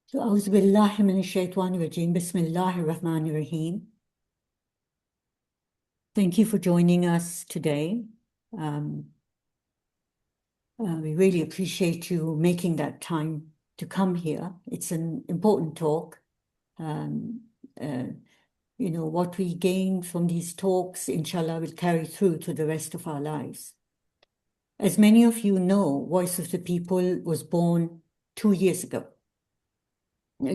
So, A'udhu billahi minash shaitanir rajim. Bismillahir Rahmanir Rahim. Thank you for joining us today. We really appreciate you making that time to come here. It's an important talk. What we gain from these talks, inshallah, will carry through to the rest of our lives. As many of you know, Voice of the People was born 2 years ago,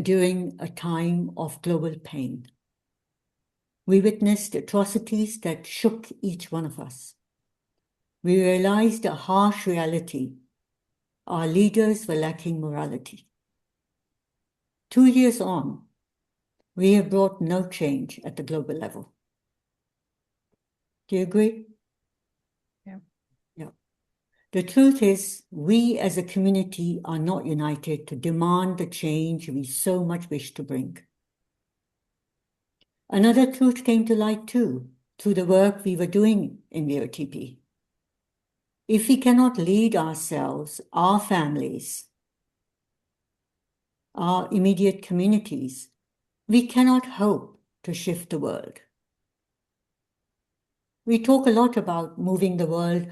during a time of global pain. We witnessed atrocities that shook each one of us. We realized a harsh reality. Our leaders were lacking morality. 2 years on, we have brought no change at the global level. Do you agree? Yeah. Yeah. The truth is, we as a community are not united to demand the change we so much wish to bring. Another truth came to light too, through the work we were doing in VOTP. If we cannot lead ourselves, our families, our immediate communities, we cannot hope to shift the world. We talk a lot about moving the world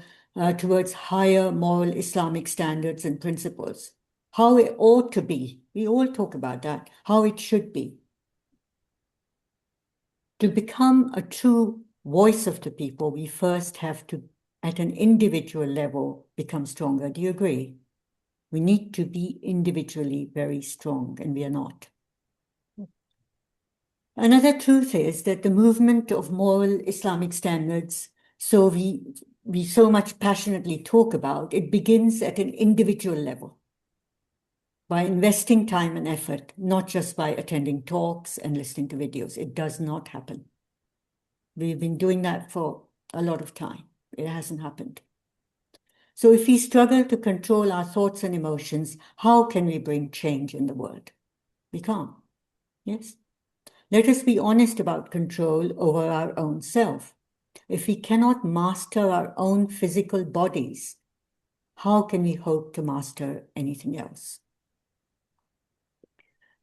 towards higher moral Islamic standards and principles, how it ought to be. We all talk about that, how it should be. To become a true voice of the people, we first have to, at an individual level, become stronger. Do you agree? We need to be individually very strong, and we are not. Another truth is that the movement of moral Islamic standards, so we so much passionately talk about, it begins at an individual level, by investing time and effort, not just by attending talks and listening to videos. It does not happen. We've been doing that for a lot of time. It hasn't happened. So if we struggle to control our thoughts and emotions, how can we bring change in the world? We can't. Yes? Let us be honest about control over our own self. If we cannot master our own physical bodies, how can we hope to master anything else?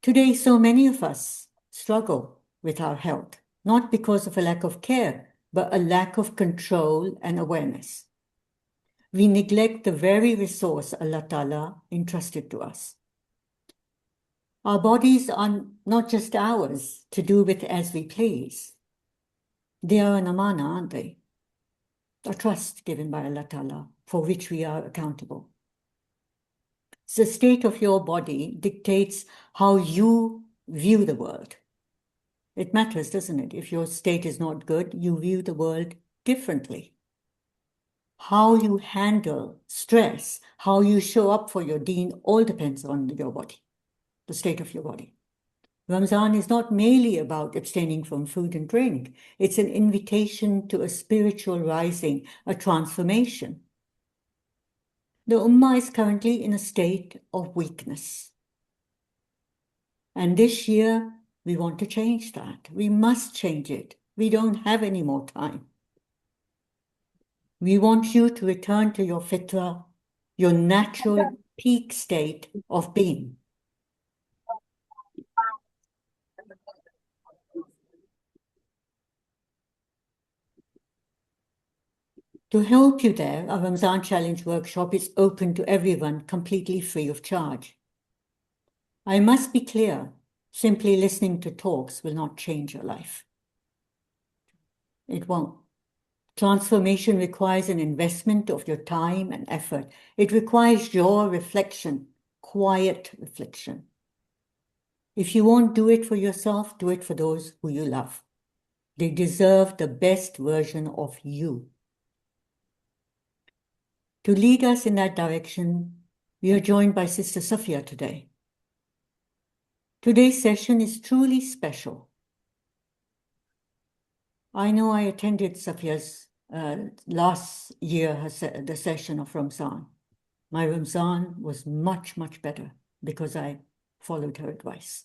Today, so many of us struggle with our health, not because of a lack of care, but a lack of control and awareness. We neglect the very resource Allah Ta'ala entrusted to us. Our bodies are not just ours to do with as we please. They are an amana, aren't they? A trust given by Allah Ta'ala for which we are accountable. The state of your body dictates how you view the world. It matters, doesn't it? If your state is not good, you view the world differently. How you handle stress, how you show up for your deen, all depends on your body, the state of your body. Ramadan is not merely about abstaining from food and drink. It's an invitation to a spiritual rising, a transformation. The Ummah is currently in a state of weakness. And this year, we want to change that. We must change it. We don't have any more time. We want you to return to your fitrah, your natural peak state of being. To help you there, our Ramadan Challenge workshop is open to everyone, completely free of charge. I must be clear, simply listening to talks will not change your life. It won't. Transformation requires an investment of your time and effort. It requires your reflection, quiet reflection. If you won't do it for yourself, do it for those who you love. They deserve the best version of you. To lead us in that direction, we are joined by Sister Safia today. Today's session is truly special. I know I attended Safia's last year, the session of Ramzan. My Ramzan was much, much better because I followed her advice.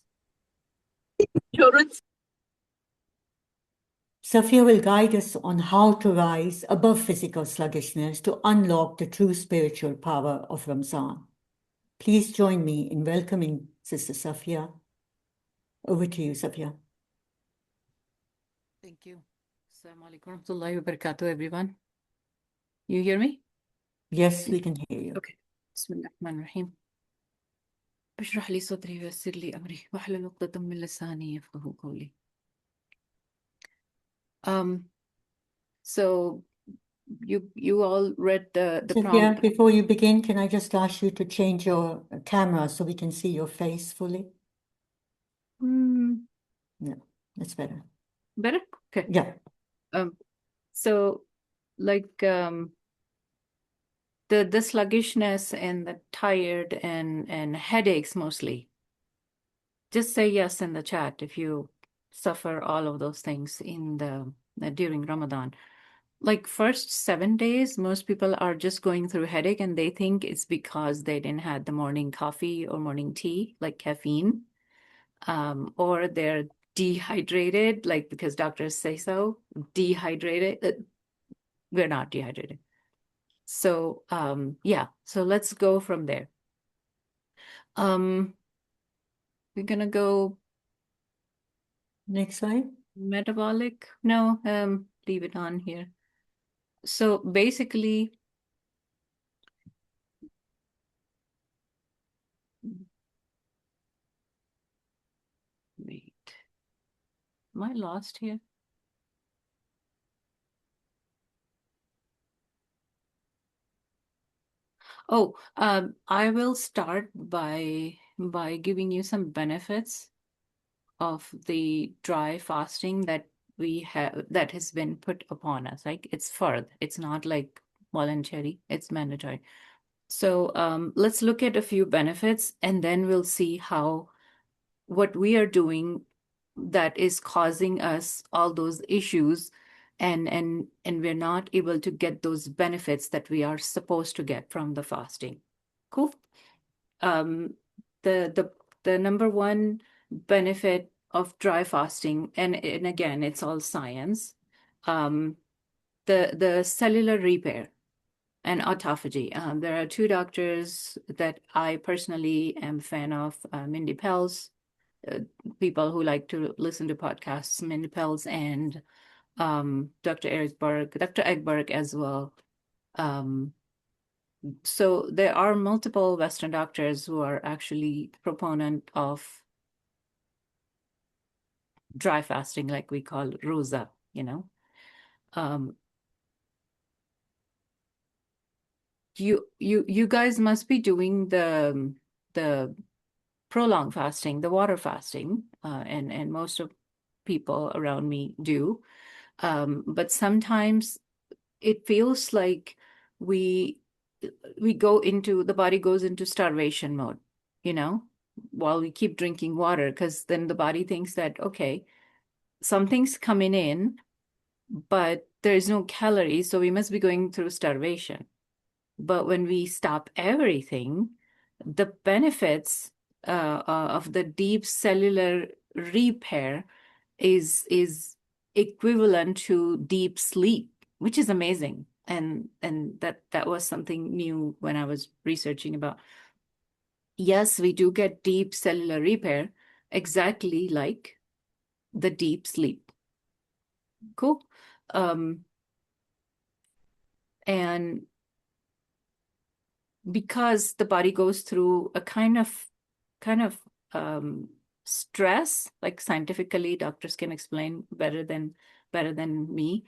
Safia will guide us on how to rise above physical sluggishness to unlock the true spiritual power of Ramzan. Please join me in welcoming Sister Safia. Over to you, Safia. Thank you. Assalamu alaikum warahmatullahi wabarakatuh, everyone. You hear me? Yes, we can hear you. Okay. Bismillah ar-Rahman ar-Rahim. اشرح لي صدري ويسر لي أمري واحلل عقدة من لساني يفقهوا قولي. So you all read the Safia, prompt. before you begin, can I just ask you to change your camera so we can see your face fully? No, that's better. Better? Okay. Yeah. So like the sluggishness and the tired and headaches mostly. Just say yes in the chat if you suffer all of those things in the during Ramadan. Like first 7 days, most people are just going through headache and they think it's because they didn't have the morning coffee or morning tea, like caffeine, or they're dehydrated, like because doctors say so. Dehydrated. We're not dehydrated. So yeah, so let's go from there. We're gonna go Next slide. metabolic. No, leave it on here. So basically, wait, am I lost here? Oh, I will start by giving you some benefits of the dry fasting that we have that has been put upon us. Like it's fard, it's not like voluntary, it's mandatory. So let's look at a few benefits and then we'll see how what we are doing that is causing us all those issues and we're not able to get those benefits that we are supposed to get from the fasting. Cool. Um, the number one benefit of dry fasting, and again, it's all science, the cellular repair and autophagy. There are two doctors that I personally am a fan of, Mindy Pels, people who like to listen to podcasts, Mindy Pels and Dr. Dr. Egberg as well. So there are multiple Western doctors who are actually proponent of dry fasting, like we call rosa, you know. You guys must be doing the prolonged fasting, the water fasting, and most of people around me do. But sometimes it feels like we go into the body goes into starvation mode, you know, while we keep drinking water, because then the body thinks that, okay, something's coming in, but there's no calories, so we must be going through starvation. But when we stop everything, the benefits of the deep cellular repair is equivalent to deep sleep, which is amazing. And that was something new when I was researching about. Yes, we do get deep cellular repair, exactly like the deep sleep. Cool. And because the body goes through a kind of stress, like scientifically doctors can explain better than me,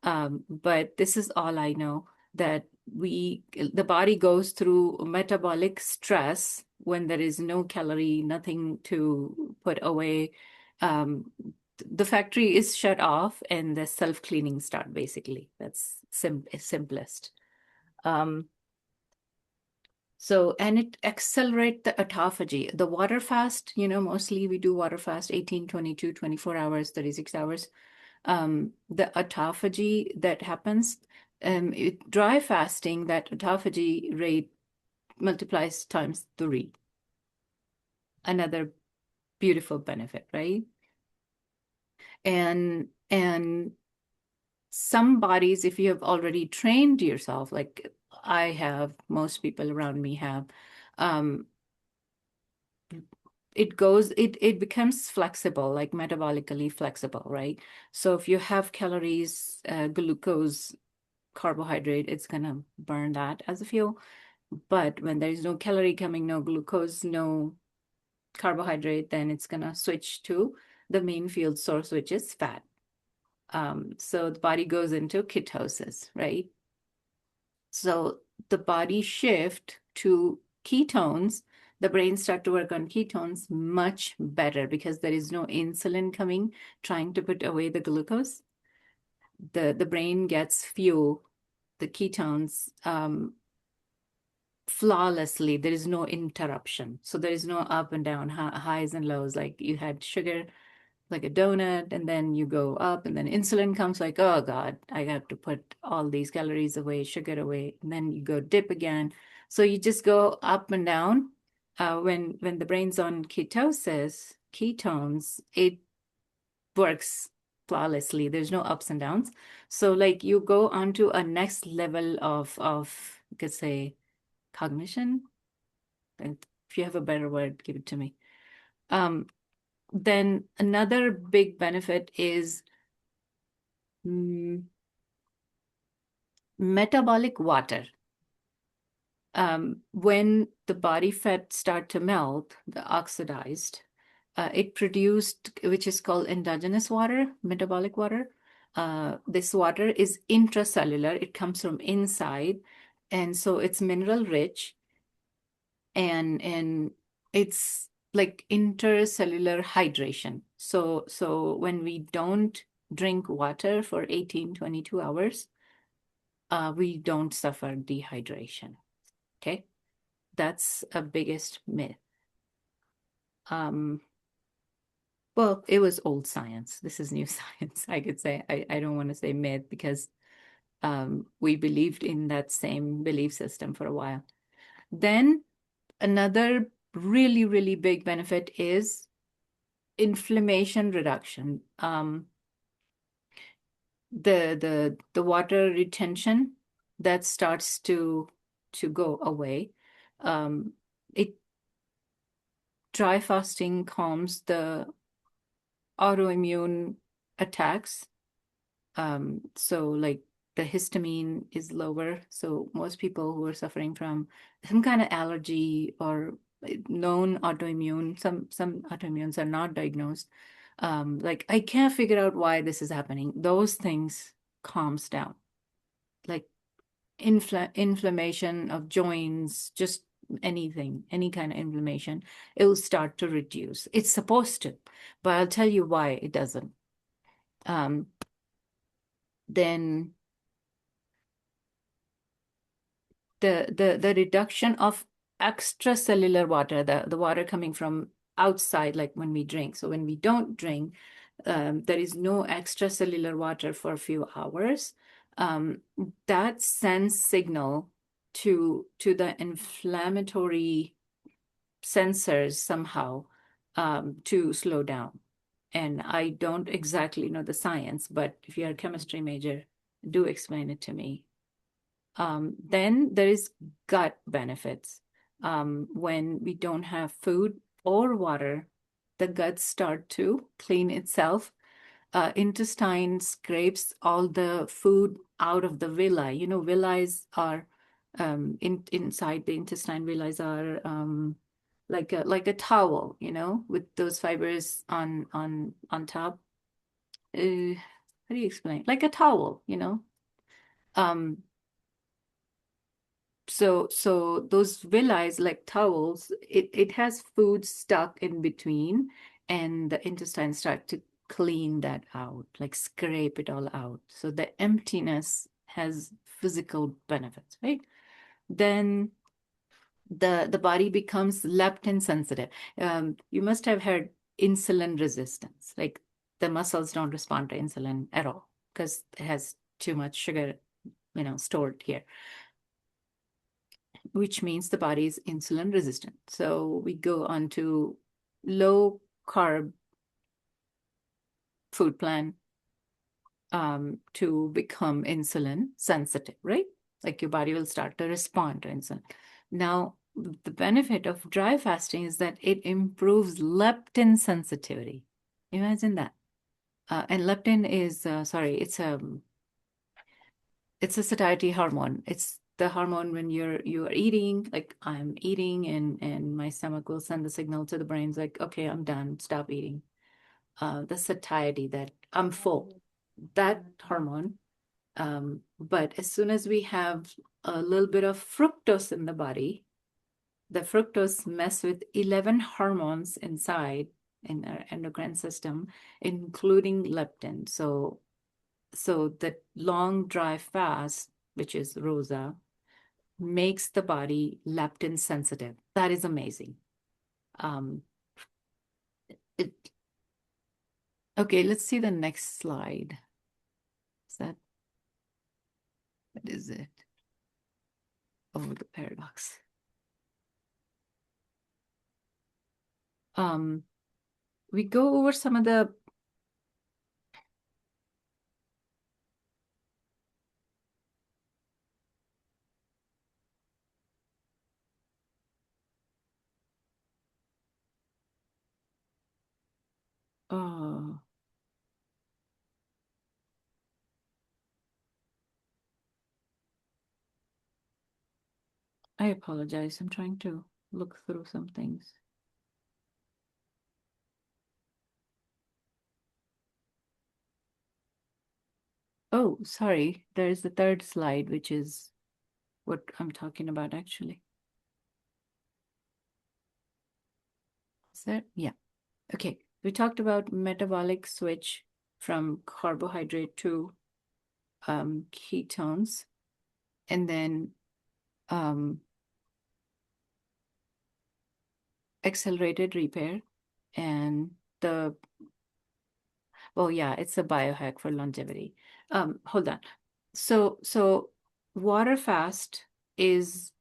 but this is all I know, that the body goes through metabolic stress when there is no calorie, nothing to put away. The factory is shut off and the self-cleaning start, basically. That's simplest. So, and it accelerate the autophagy. The water fast, you know, mostly we do water fast 18, 22, 24 hours, 36 hours. The autophagy that happens, dry fasting, that autophagy rate multiplies times 3. Another beautiful benefit, right? And some bodies, if you have already trained yourself, like I have, most people around me have, it becomes flexible, like metabolically flexible, right? So if you have calories, glucose, carbohydrate, it's gonna burn that as a fuel. But when there's no calorie coming, no glucose, no carbohydrate, then it's gonna switch to the main fuel source, which is fat. So the body goes into ketosis, right? So the body shift to ketones, the brain start to work on ketones much better because there is no insulin coming trying to put away the glucose. The brain gets fuel, the ketones, flawlessly. There is no interruption. So there is no up and down, highs and lows. Like you had sugar, like a donut, and then you go up, and then insulin comes, like, oh God, I have to put all these calories away, sugar away, and then you go dip again. So you just go up and down. When the brain's on ketosis, ketones, it works flawlessly. There's no ups and downs. So like you go on to a next level of you could say cognition. And if you have a better word, give it to me. Then another big benefit is metabolic water. When the body fat start to melt, the oxidized, it produced, which is called endogenous water, metabolic water. This water is intracellular. It comes from inside, and so it's mineral rich, and it's like intercellular hydration. So when we don't drink water for 18, 22 hours, we don't suffer dehydration. Okay, that's a biggest myth. Well, it was old science. This is new science, I could say. I don't want to say myth because we believed in that same belief system for a while. Then another really, really big benefit is inflammation reduction. The water retention that starts to go away. It dry fasting calms the autoimmune attacks. So like the histamine is lower. So most people who are suffering from some kind of allergy or known autoimmune, some autoimmunes are not diagnosed. Like I can't figure out why this is happening. Those things calms down. Like inflammation of joints, just anything, any kind of inflammation, it will start to reduce. It's supposed to, but I'll tell you why it doesn't. Then the reduction of extracellular water, the water coming from outside, like when we drink. So when we don't drink, there is no extracellular water for a few hours. That sends signal to the inflammatory sensors somehow to slow down. And I don't exactly know the science, but if you're a chemistry major, do explain it to me. Then there is gut benefits. When we don't have food or water, the guts start to clean itself. Intestine scrapes all the food out of the villi. You know, villi are inside the intestine. Villi are like a towel, you know, with those fibers on top. How do you explain? Like a towel, you know. So those villi, like towels, it has food stuck in between, and the intestine start to clean that out, like scrape it all out. So the emptiness has physical benefits, right? Then the body becomes leptin sensitive. You must have heard insulin resistance, like the muscles don't respond to insulin at all because it has too much sugar, you know, stored here, which means the body is insulin resistant. So we go on to low carb food plan to become insulin sensitive, right? Like your body will start to respond to insulin. Now, the benefit of dry fasting is that it improves leptin sensitivity. Imagine that. And leptin is, it's a satiety hormone. It's the hormone when you are eating, like I'm eating, and my stomach will send the signal to the brains like, okay, I'm done, stop eating. The satiety that I'm full, that hormone. But as soon as we have a little bit of fructose in the body, the fructose mess with 11 hormones inside in our endocrine system, including leptin. So the long dry fast, which is rosa, makes the body leptin sensitive. That is amazing. Um, it, okay, let's see the next slide. Is that, what is it? Oh, the paradox. We go over some of the oh, I apologize. I'm trying to look through some things. Oh, sorry. There's the third slide, which is what I'm talking about actually. Is that? Yeah. Okay. We talked about metabolic switch from carbohydrate to ketones, and then accelerated repair, and the, well, yeah, it's a biohack for longevity. Hold on. So water fast is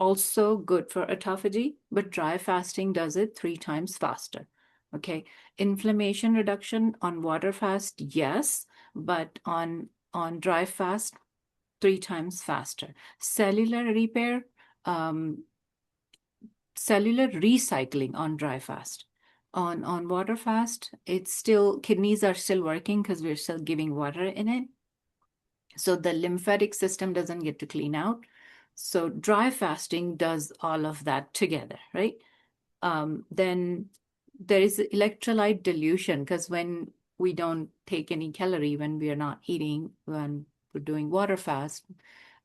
also good for autophagy, but dry fasting does it 3 times faster. Okay. Inflammation reduction on water fast, yes, but on dry fast, 3 times faster. Cellular repair, cellular recycling on dry fast. On water fast, it's still, kidneys are still working because we're still giving water in it. So the lymphatic system doesn't get to clean out. So dry fasting does all of that together, right? Then there is electrolyte dilution, because when we don't take any calorie, when we are not eating, when we're doing water fast,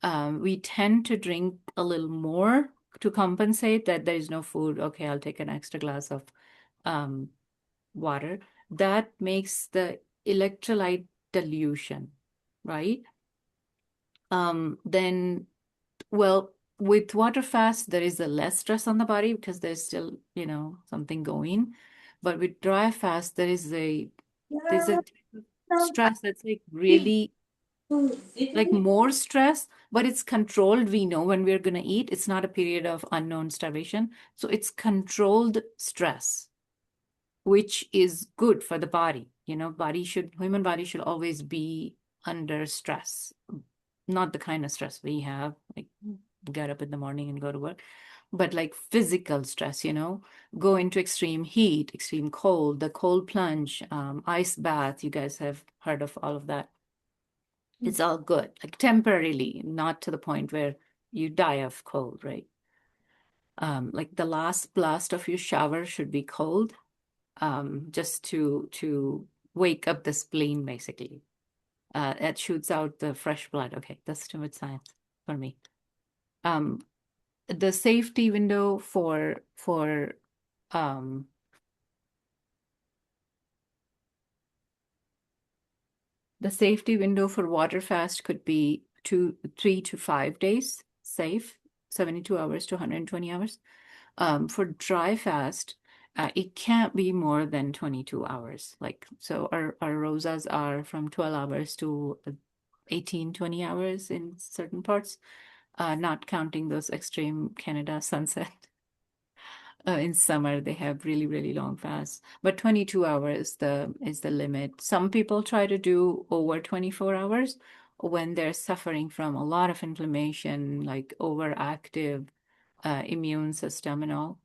we tend to drink a little more to compensate that there is no food. Okay, I'll take an extra glass of water. That makes the electrolyte dilution, right? Then, well, with water fast, there is a less stress on the body because there's still, something going. But with dry fast, there's a stress that's like really like more stress, but it's controlled. We know when we're gonna eat. It's not a period of unknown starvation. So it's controlled stress, which is good for the body. Human body should always be under stress, not the kind of stress we have, like get up in the morning and go to work, but like physical stress, go into extreme heat, extreme cold, the cold plunge, ice bath. You guys have heard of all of that. It's all good, like temporarily, not to the point where you die of cold, right? Like the last blast of your shower should be cold, just to wake up the spleen, basically. It shoots out the fresh blood. Okay, that's too much science for me. The safety window for the safety window for water fast could be 3 to 5 days, safe, 72 hours to 120 hours. For dry fast, it can't be more than 22 hours. Like, so our rosas are from 12 hours to 18, 20 hours in certain parts, not counting those extreme Canada sunset. In summer, they have really, really long fasts, but 22 hours is the limit. Some people try to do over 24 hours when they're suffering from a lot of inflammation, like overactive immune system and all.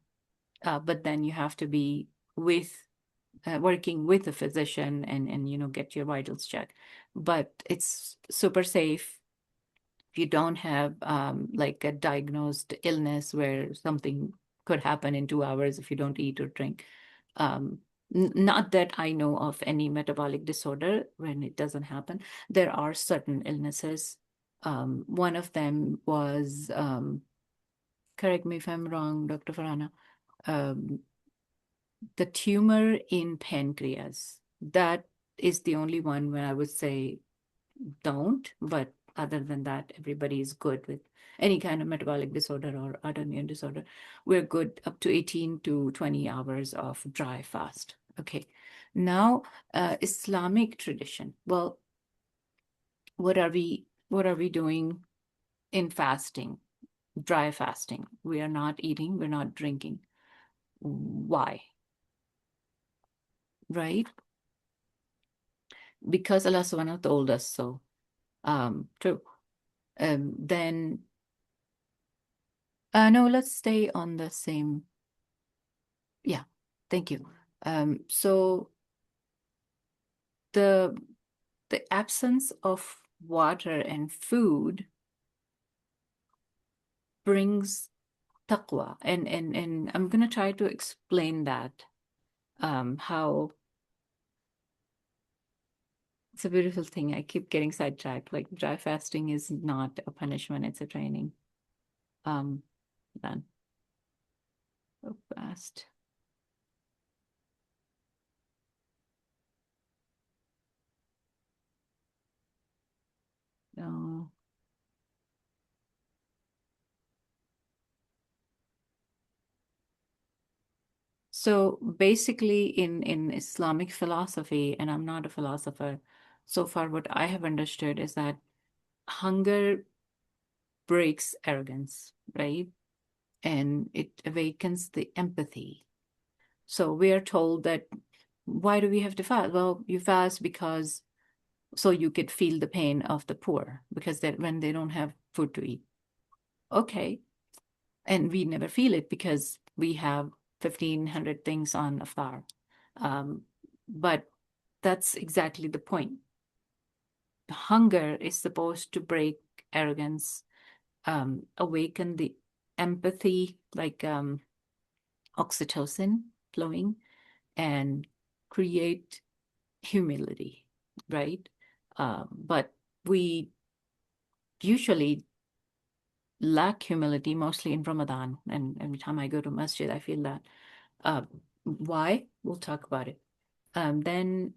But then you have to be working with a physician and get your vitals checked. But it's super safe. If you don't have like a diagnosed illness where something could happen in 2 hours if you don't eat or drink. Not that I know of any metabolic disorder when it doesn't happen. There are certain illnesses. One of them was, correct me if I'm wrong, Dr. Farhana, the tumor in pancreas. That is the only one where I would say don't, but other than that, everybody is good with any kind of metabolic disorder or autoimmune disorder. We're good up to 18 to 20 hours of dry fast. Okay. Now, Islamic tradition. Well, what are we doing in fasting? Dry fasting. We are not eating, we're not drinking. Why? Right? Because Allah subhanahu wa ta'ala told us so. True. Then no, let's stay on the same. Yeah, thank you. So the absence of water and food brings taqwa, and I'm gonna try to explain that. How it's a beautiful thing. I keep getting sidetracked. Like dry fasting is not a punishment; it's a training. Then go fast. No. So basically, in Islamic philosophy, and I'm not a philosopher, so far what I have understood is that hunger breaks arrogance, right? And it awakens the empathy. So we are told that why do we have to fast? Well, you fast because so you could feel the pain of the poor because that when they don't have food to eat. Okay. And we never feel it because we have 1,500 things on Iftar. But that's exactly the point. Hunger is supposed to break arrogance, awaken the empathy, like oxytocin flowing, and create humility, right? But we usually lack humility, mostly in Ramadan. And every time I go to masjid, I feel that. Why? We'll talk about it. Then,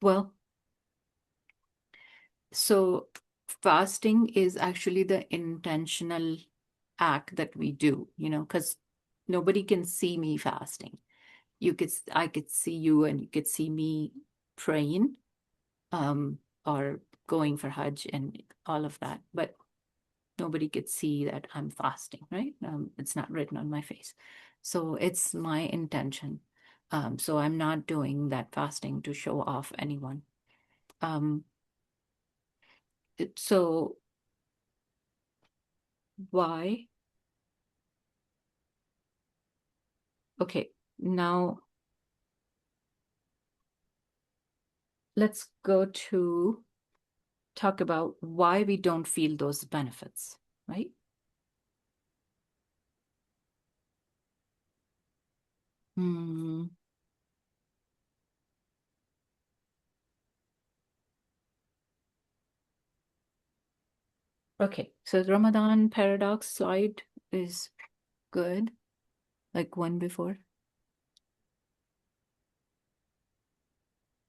well, so fasting is actually the intentional act that we do, because nobody can see me fasting. I could see you and you could see me praying, or going for Hajj and all of that, but nobody could see that I'm fasting, right? It's not written on my face. So it's my intention. So I'm not doing that fasting to show off anyone. So why? Okay, now let's go to talk about why we don't feel those benefits, right? Okay, so the Ramadan paradox slide is good, like one before.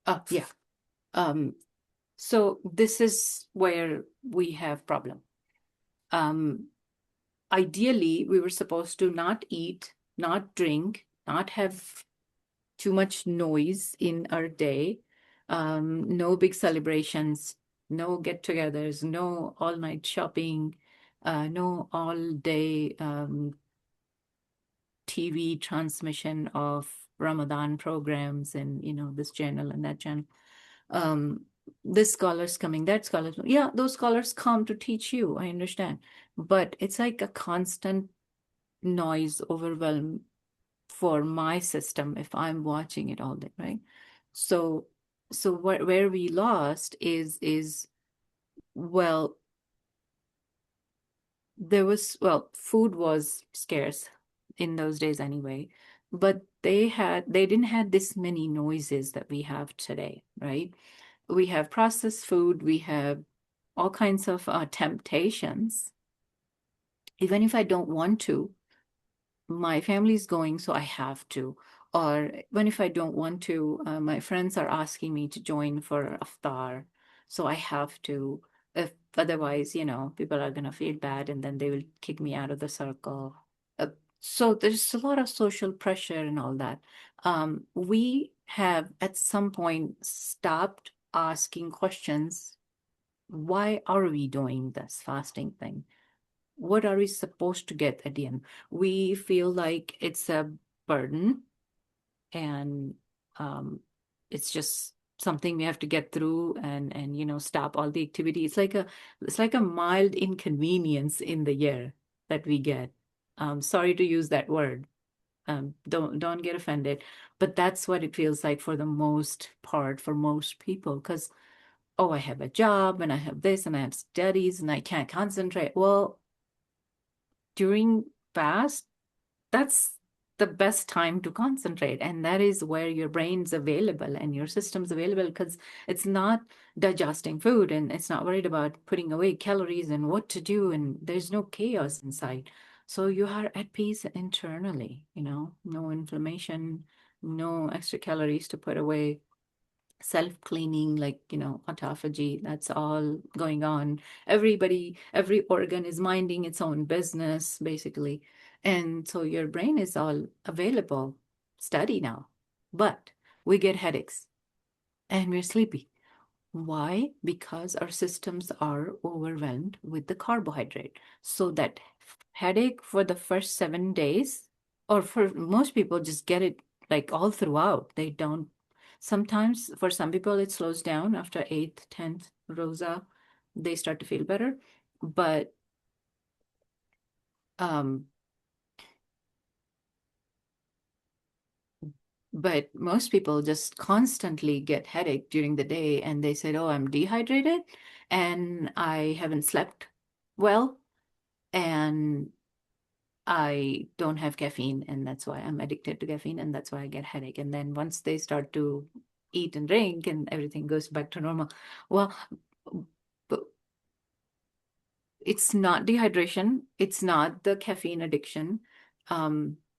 Oh, yeah. So this is where we have problem. Ideally, we were supposed to not eat, not drink, not have too much noise in our day, no big celebrations, no get-togethers, no all-night shopping, no all-day TV transmission of Ramadan programs and, this channel and that channel. This scholar's coming, that scholar's, yeah, those scholars come to teach you, I understand. but it's like a constant noise overwhelm for my system if I'm watching it all day, right? So where we lost is well, food was scarce in those days anyway, but they didn't have this many noises that we have today, right? We have processed food, we have all kinds of temptations. Even if I don't want to, my family's going, so I have to. Or even if I don't want to, my friends are asking me to join for iftar, so I have to. If otherwise, people are gonna feel bad, and then they will kick me out of the circle. Uh, so there's a lot of social pressure and all that. We have at some point stopped asking questions. Why are we doing this fasting thing? What are we supposed to get at the end? We feel like it's a burden, and um, it's just something we have to get through, and stop all the activity. It's like a mild inconvenience in the year that we get. Sorry to use that word. Don't get offended, but that's what it feels like for the most part for most people. Because, oh, I have a job and I have this and I have studies and I can't concentrate. Well, during fast, that's the best time to concentrate. And that is where your brain's available and your system's available, because it's not digesting food and it's not worried about putting away calories and what to do. And there's no chaos inside. So you are at peace internally, no inflammation, no extra calories to put away, self-cleaning, like, autophagy, that's all going on. Every organ is minding its own business, basically. And so your brain is all available, steady now. But we get headaches and we're sleepy. Why? Because our systems are overwhelmed with the carbohydrate. So that headache for the first 7 days, or for most people, just get it like all throughout. They don't. Sometimes for some people, it slows down after 8th, 10th rosa. They start to feel better. But um, but most people just constantly get headache during the day, and they said, "Oh, I'm dehydrated and I haven't slept well, and I don't have caffeine, and that's why I'm addicted to caffeine, and that's why I get headache." And then once they start to eat and drink and everything goes back to normal. Well, but it's not dehydration, it's not the caffeine addiction.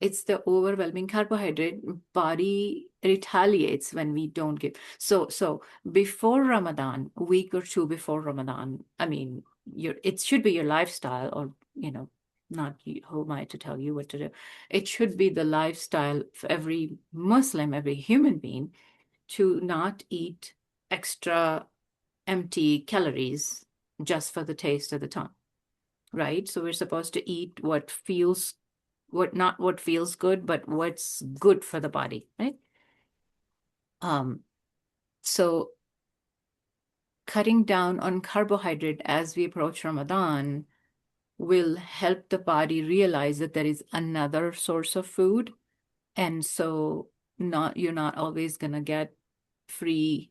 It's the overwhelming carbohydrate. Body retaliates when we don't give. So before Ramadan, a week or two before Ramadan, I mean, it should be your lifestyle, or not you, who am I to tell you what to do? It should be the lifestyle for every Muslim, every human being, to not eat extra empty calories just for the taste of the tongue, right? So we're supposed to eat not what feels good, but what's good for the body, right? Um, so cutting down on carbohydrate as we approach Ramadan will help the body realize that there is another source of food. And so you're not always gonna get free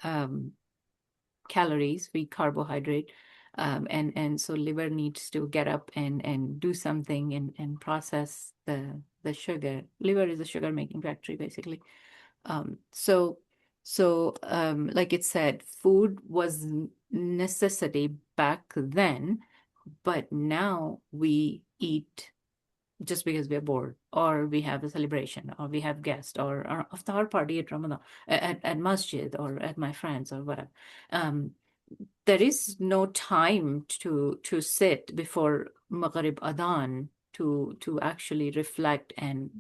um, calories, free carbohydrate. And so liver needs to get up and do something and process the sugar. Liver is a sugar making factory, basically. So like it said, food was necessity back then, but now we eat just because we're bored, or we have a celebration, or we have guests, or our party at Ramadan, at masjid, or at my friends, or whatever. Um, there is no time to sit before Maghrib Adhan to actually reflect and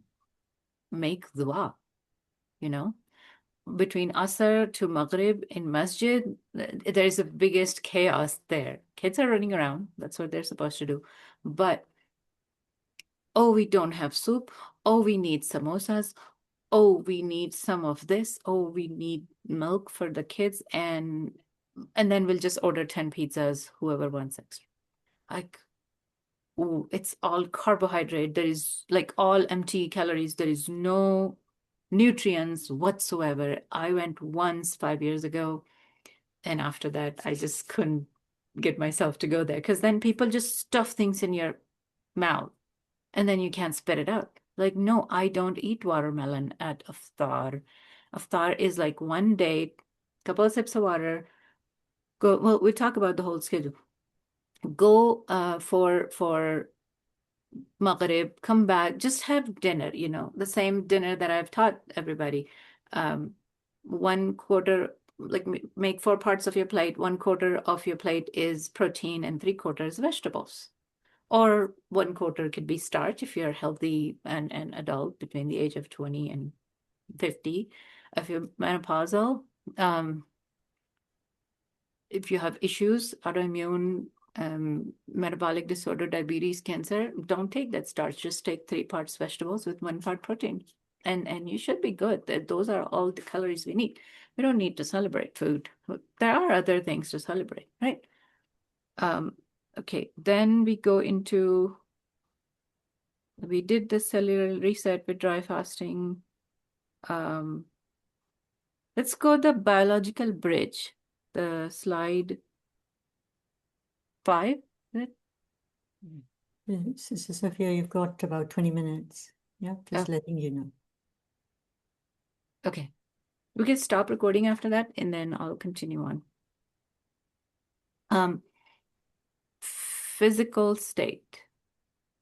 make dua, you know. Between Asr to Maghrib in Masjid, there is the biggest chaos there. Kids are running around. That's what they're supposed to do. But, oh, we don't have soup. Oh, we need samosas. Oh, we need some of this. Oh, we need milk for the kids. And then we'll just order 10 pizzas, whoever wants extra. like, ooh, it's all carbohydrate. There is like all empty calories. There is no nutrients whatsoever. I went once 5 years ago, and after that, I just couldn't get myself to go there because then people just stuff things in your mouth and then you can't spit it out. Like, no, I don't eat watermelon at iftar. Iftar is like one date, couple of sips of water. Go. Well, we talk about the whole schedule. Go for Maghrib, come back, just have dinner, the same dinner that I've taught everybody. Um, 1/4, like make 4 parts of your plate. 1/4 of your plate is protein and 3/4 vegetables. Or 1/4 could be starch if you're healthy and adult between the age of 20 and 50. If you're menopausal, if you have issues, autoimmune, metabolic disorder, diabetes, cancer, don't take that starch. Just take 3 parts vegetables with 1 part protein. And you should be good. Those are all the calories we need. We don't need to celebrate food. There are other things to celebrate, right? Okay, then we go into, we did the cellular reset with dry fasting. Let's go the biological bridge, the slide 5. Is it? Sister Safia, you've got about 20 minutes. Yeah, just letting you know. Okay. We can stop recording after that, and then I'll continue on. Physical state,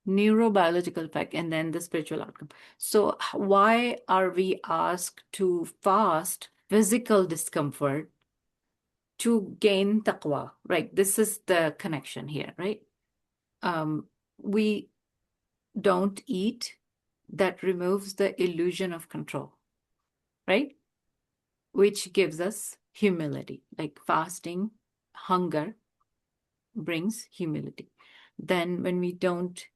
neurobiological effect, and then the spiritual outcome. So why are we asked to fast physical discomfort to gain taqwa, right? This is the connection here, right? We don't eat, that removes the illusion of control, right? Which gives us humility, like fasting, hunger brings humility. Then when we don't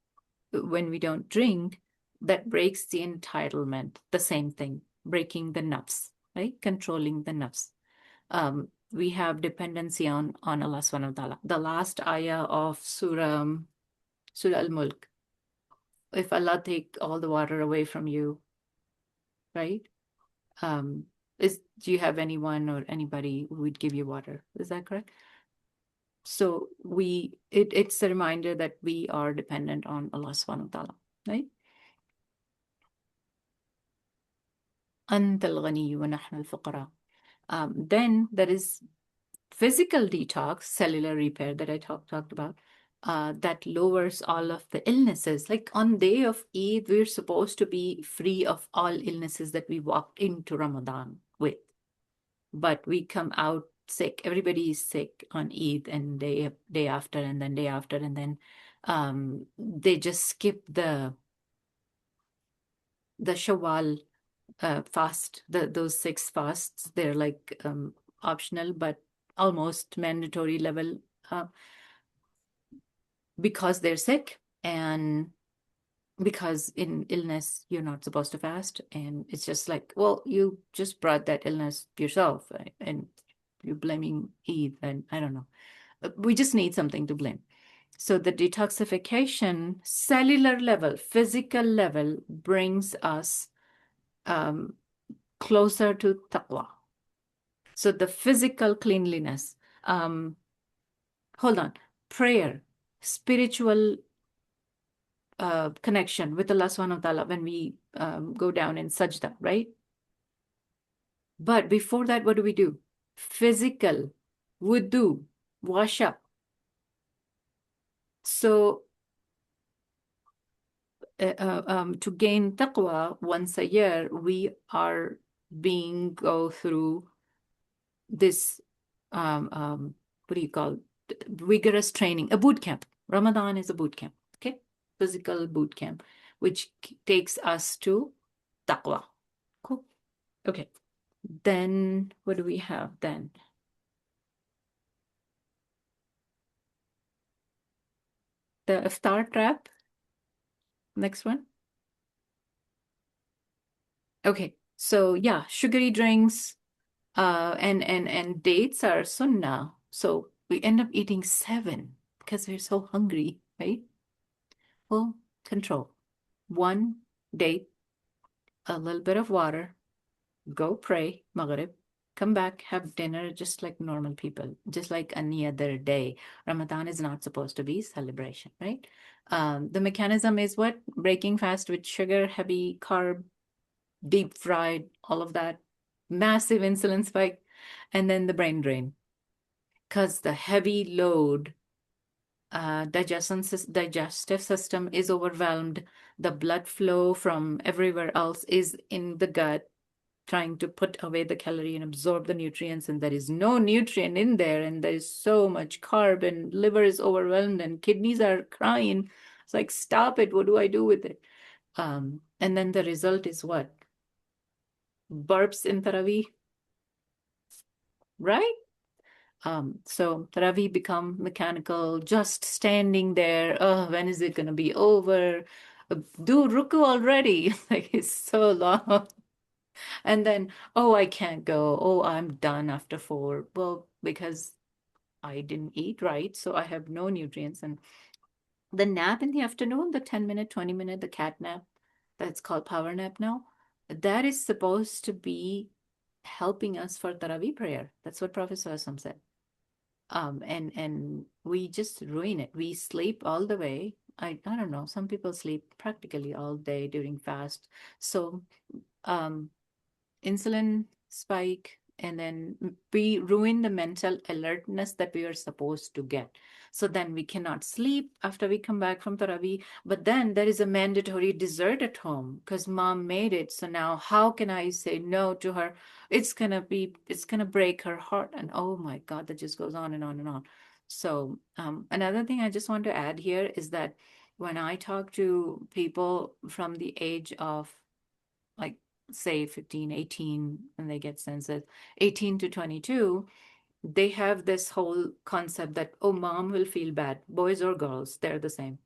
drink, that breaks the entitlement, the same thing, breaking the nafs, right? Controlling the nafs. We have dependency on Allah subhanahu wa ta'ala. The last ayah of Surah Al-Mulk. If Allah take all the water away from you, right? Do you have anyone or anybody who would give you water? Is that correct? So it's a reminder that we are dependent on Allah subhanahu wa ta'ala, right? أنت الغني ونحن الفقراء. Then there is physical detox, cellular repair that I talked about, that lowers all of the illnesses. Like on day of Eid, we're supposed to be free of all illnesses that we walked into Ramadan with. But we come out sick. Everybody is sick on Eid and day after and then day after. And then they just skip the Shawwal fast, those 6 fasts. They're like optional, but almost mandatory level because they're sick and because in illness you're not supposed to fast. And it's just like, well, you just brought that illness yourself, and you're blaming Eid, and I don't know. We just need something to blame. So the detoxification, cellular level, physical level, brings us closer to taqwa. So the physical cleanliness, hold on, prayer, spiritual connection with Allah subhanahu wa ta'ala when we go down in sajda, right? But before that, what do? Physical, wudu, wash up. So to gain taqwa once a year, we are go through this, what do you call, vigorous training, a boot camp. Ramadan is a boot camp, okay? Physical boot camp, which takes us to taqwa. Cool. Okay. Then what do we have then? The iftar trap. Next one. Okay. So yeah, sugary drinks and dates are sunnah. So we end up eating 7. because we're so hungry, right? Full control. One date, a little bit of water, go pray, Maghrib, come back, have dinner just like normal people, just like any other day. Ramadan is not supposed to be celebration, right? The mechanism is what? Breaking fast with sugar, heavy carb, deep fried, all of that, massive insulin spike, and then the brain drain. Because the heavy load, digestive system is overwhelmed. The blood flow from everywhere else is in the gut, trying to put away the calorie and absorb the nutrients, and there is no nutrient in there, and there is so much carb, and liver is overwhelmed, and kidneys are crying. It's like, stop it. What do I do with it? And then the result is what? Burps in Taraweeh, right? So Ravi become mechanical, just standing there. Oh, when is it gonna be over? Do ruku already. Like it's so long. And then, oh, I can't go. Oh, I'm done after 4. Well, because I didn't eat right, so I have no nutrients. And the nap in the afternoon, the 10-minute, 20-minute, the cat nap, that's called power nap now, that is supposed to be helping us for Taraweeh prayer. That's what Prophet Sallallahu said. And we just ruin it. We sleep all the way. I don't know. Some people sleep practically all day during fast. So um, insulin spike, and then we ruin the mental alertness that we are supposed to get. So then we cannot sleep after we come back from Taraweeh. But then there is a mandatory dessert at home because mom made it. So now how can I say no to her? It's gonna break her heart. And oh my God, that just goes on and on and on. So another thing I just want to add here is that when I talk to people from the age of like say 15, 18, and they get census, 18 to 22, they have this whole concept that, oh, mom will feel bad, boys or girls, they're the same.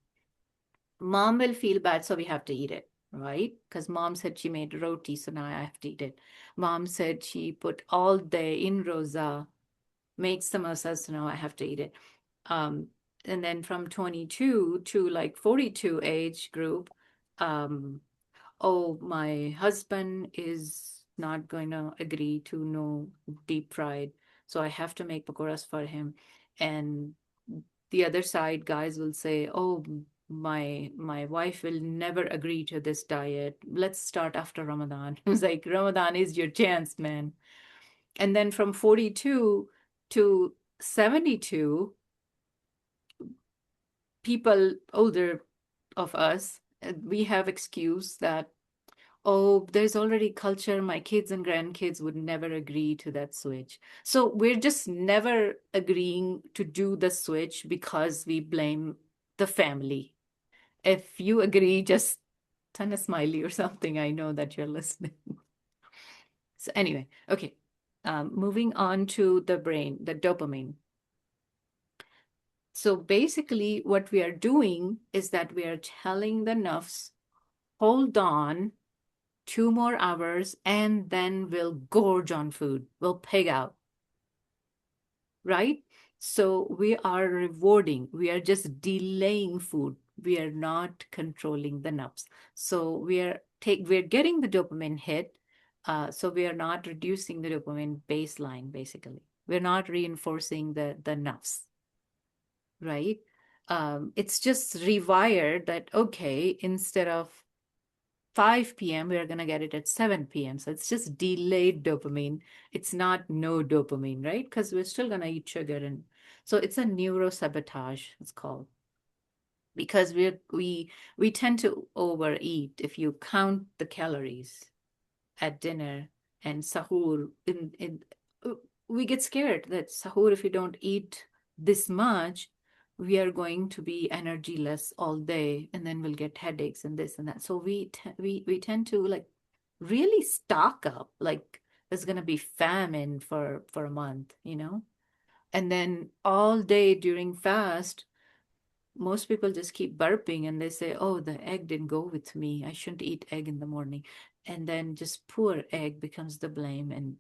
Mom will feel bad, so we have to eat it, right? Because mom said she made roti, so now I have to eat it. Mom said she put all day in rosa, made samosas, so now I have to eat it. And then from 22 to like 42 age group, um, oh, my husband is not going to agree to no deep fried, so I have to make pakoras for him. And the other side, guys will say, oh, my wife will never agree to this diet. Let's start after Ramadan. It was like, Ramadan is your chance, man. And then from 42 to 72, people older of us, we have excuse that, oh, there's already culture. My kids and grandkids would never agree to that switch. So we're just never agreeing to do the switch because we blame the family. If you agree, just send a smiley or something. I know that you're listening. So anyway, okay. Moving on to the brain, the dopamine. So basically what we are doing is that we are telling the nerves, hold on, 2 more hours, and then we'll gorge on food. We'll pig out, right? So we are rewarding. We are just delaying food. We are not controlling the nerves. So we're getting the dopamine hit. So we are not reducing the dopamine baseline. Basically, we're not reinforcing the nerves, right? It's just rewired that, okay, instead of 5 p.m., we are going to get it at 7 p.m. So it's just delayed dopamine. It's not no dopamine, right? Because we're still going to eat sugar. And so it's a neurosabotage, it's called. Because we tend to overeat. If you count the calories at dinner and sahur, we get scared that sahur, if you don't eat this much, we are going to be energyless all day, and then we'll get headaches and this and that. So we tend to like really stock up, like there's gonna be famine for a month, and then all day during fast, most people just keep burping and they say, oh, the egg didn't go with me, I shouldn't eat egg in the morning. And then just poor egg becomes the blame, and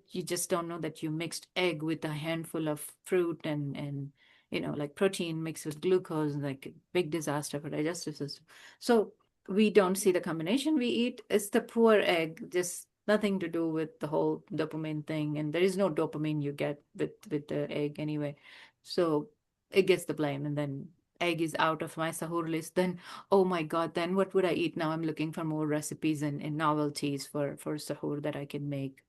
you just don't know that you mixed egg with a handful of fruit and like protein mixed with glucose, like a big disaster for digestive system. So we don't see the combination we eat. It's the poor egg, just nothing to do with the whole dopamine thing. And there is no dopamine you get with the egg anyway. So it gets the blame. And then egg is out of my sahur list. Then, oh my God, then what would I eat? Now I'm looking for more recipes and novelties for sahur that I can make.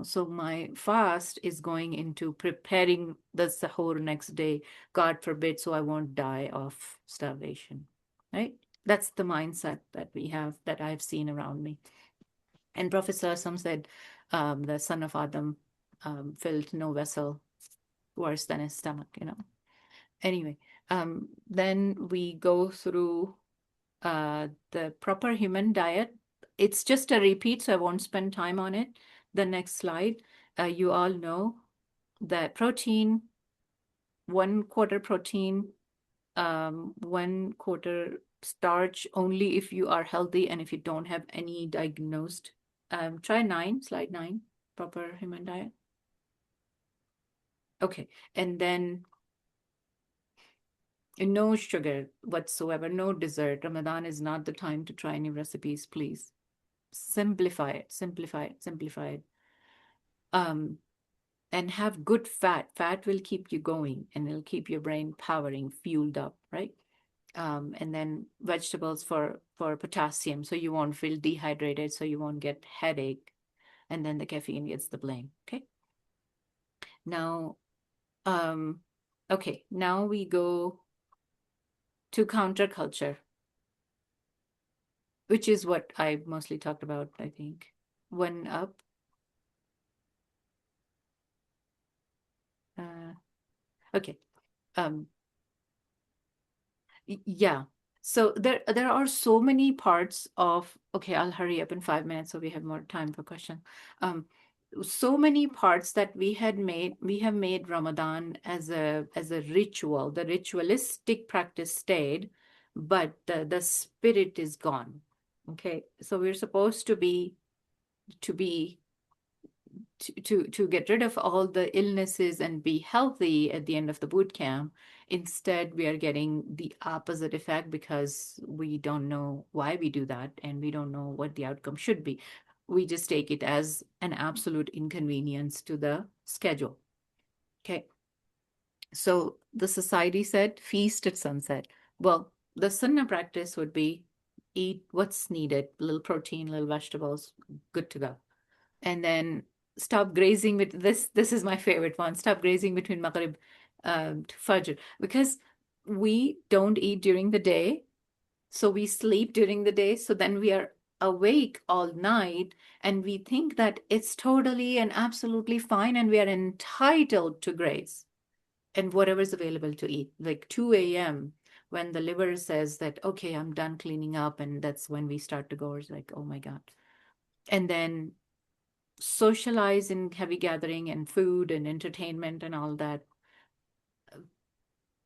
So my fast is going into preparing the sahur next day, God forbid, so I won't die of starvation, right? That's the mindset that we have, that I've seen around me. And Prophet Sallallahu said, the son of Adam filled no vessel worse than his stomach. Anyway, then we go through the proper human diet. It's just a repeat, so I won't spend time on it. The next slide, you all know that protein, 1/4 protein, 1/4 starch only if you are healthy and if you don't have any diagnosed. Try slide 9, proper human diet. Okay, and then no sugar whatsoever, no dessert. Ramadan is not the time to try new recipes, please. Simplify it, simplify it, simplify it. And have good fat. Fat will keep you going and it'll keep your brain powering, fueled up, right? And then vegetables for potassium, so you won't feel dehydrated, so you won't get headache. And then the caffeine gets the blame. Okay. Now, now we go to counterculture, which is what I mostly talked about, I think. One up. Okay. Yeah. So there are so many parts of, okay, I'll hurry up in 5 minutes so we have more time for question. So many parts that we have made Ramadan as a ritual. The ritualistic practice stayed, but the spirit is gone. Okay. So we're supposed to be to get rid of all the illnesses and be healthy at the end of the boot camp. Instead, we are getting the opposite effect because we don't know why we do that and we don't know what the outcome should be. We just take it as an absolute inconvenience to the schedule. Okay. So the society said feast at sunset. Well, the sunnah practice would be eat what's needed, little protein, little vegetables, good to go. And then stop grazing with this is my favorite one. Stop grazing between Maghrib to Fajr, because we don't eat during the day, so we sleep during the day, so then we are awake all night and we think that it's totally and absolutely fine and we are entitled to graze and whatever is available to eat, like 2 a.m. when the liver says that, okay, I'm done cleaning up, and that's when we start to go. It's like, oh my God. And then socialize in heavy gathering and food and entertainment and all that.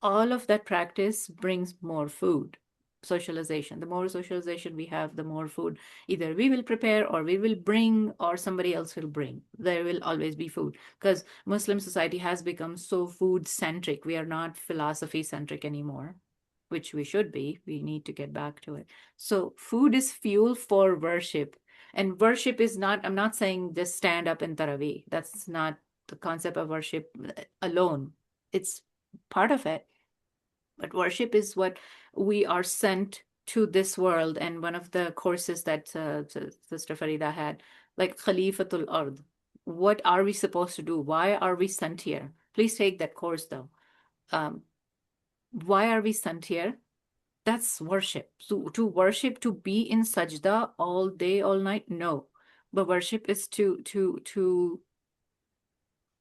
All of that practice brings more food. Socialization. The more socialization we have, the more food either we will prepare or we will bring or somebody else will bring. There will always be food because Muslim society has become so food centric. We are not philosophy centric anymore, which we should be. We need to get back to it. So food is fuel for worship. And worship is not, I'm not saying just stand up in Taraweeh. That's not the concept of worship alone. It's part of it. But worship is what we are sent to this world. And one of the courses that Sister Farida had, like Khalifatul Ard, what are we supposed to do? Why are we sent here? Please take that course though. Why are we sent here? That's worship. So to worship, to be in sajda all day, all night, no. But worship is to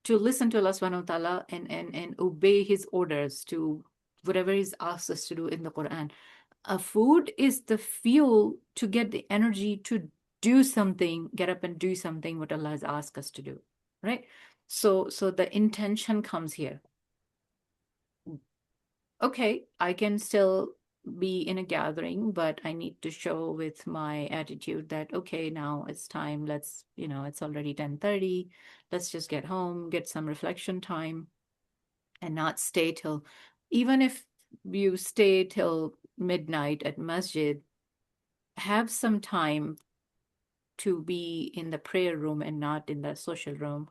listen to Allah subhanahu wa ta'ala and obey his orders, to whatever he's asked us to do in the Quran. Food is the fuel to get the energy to do something, get up and do something what Allah has asked us to do, right? So the intention comes here. Okay, I can still be in a gathering, but I need to show with my attitude that, okay, now it's time. Let's, it's already 10:30. Let's just get home, get some reflection time. and not stay till, even if you stay till midnight at masjid, have some time to be in the prayer room and not in the social room,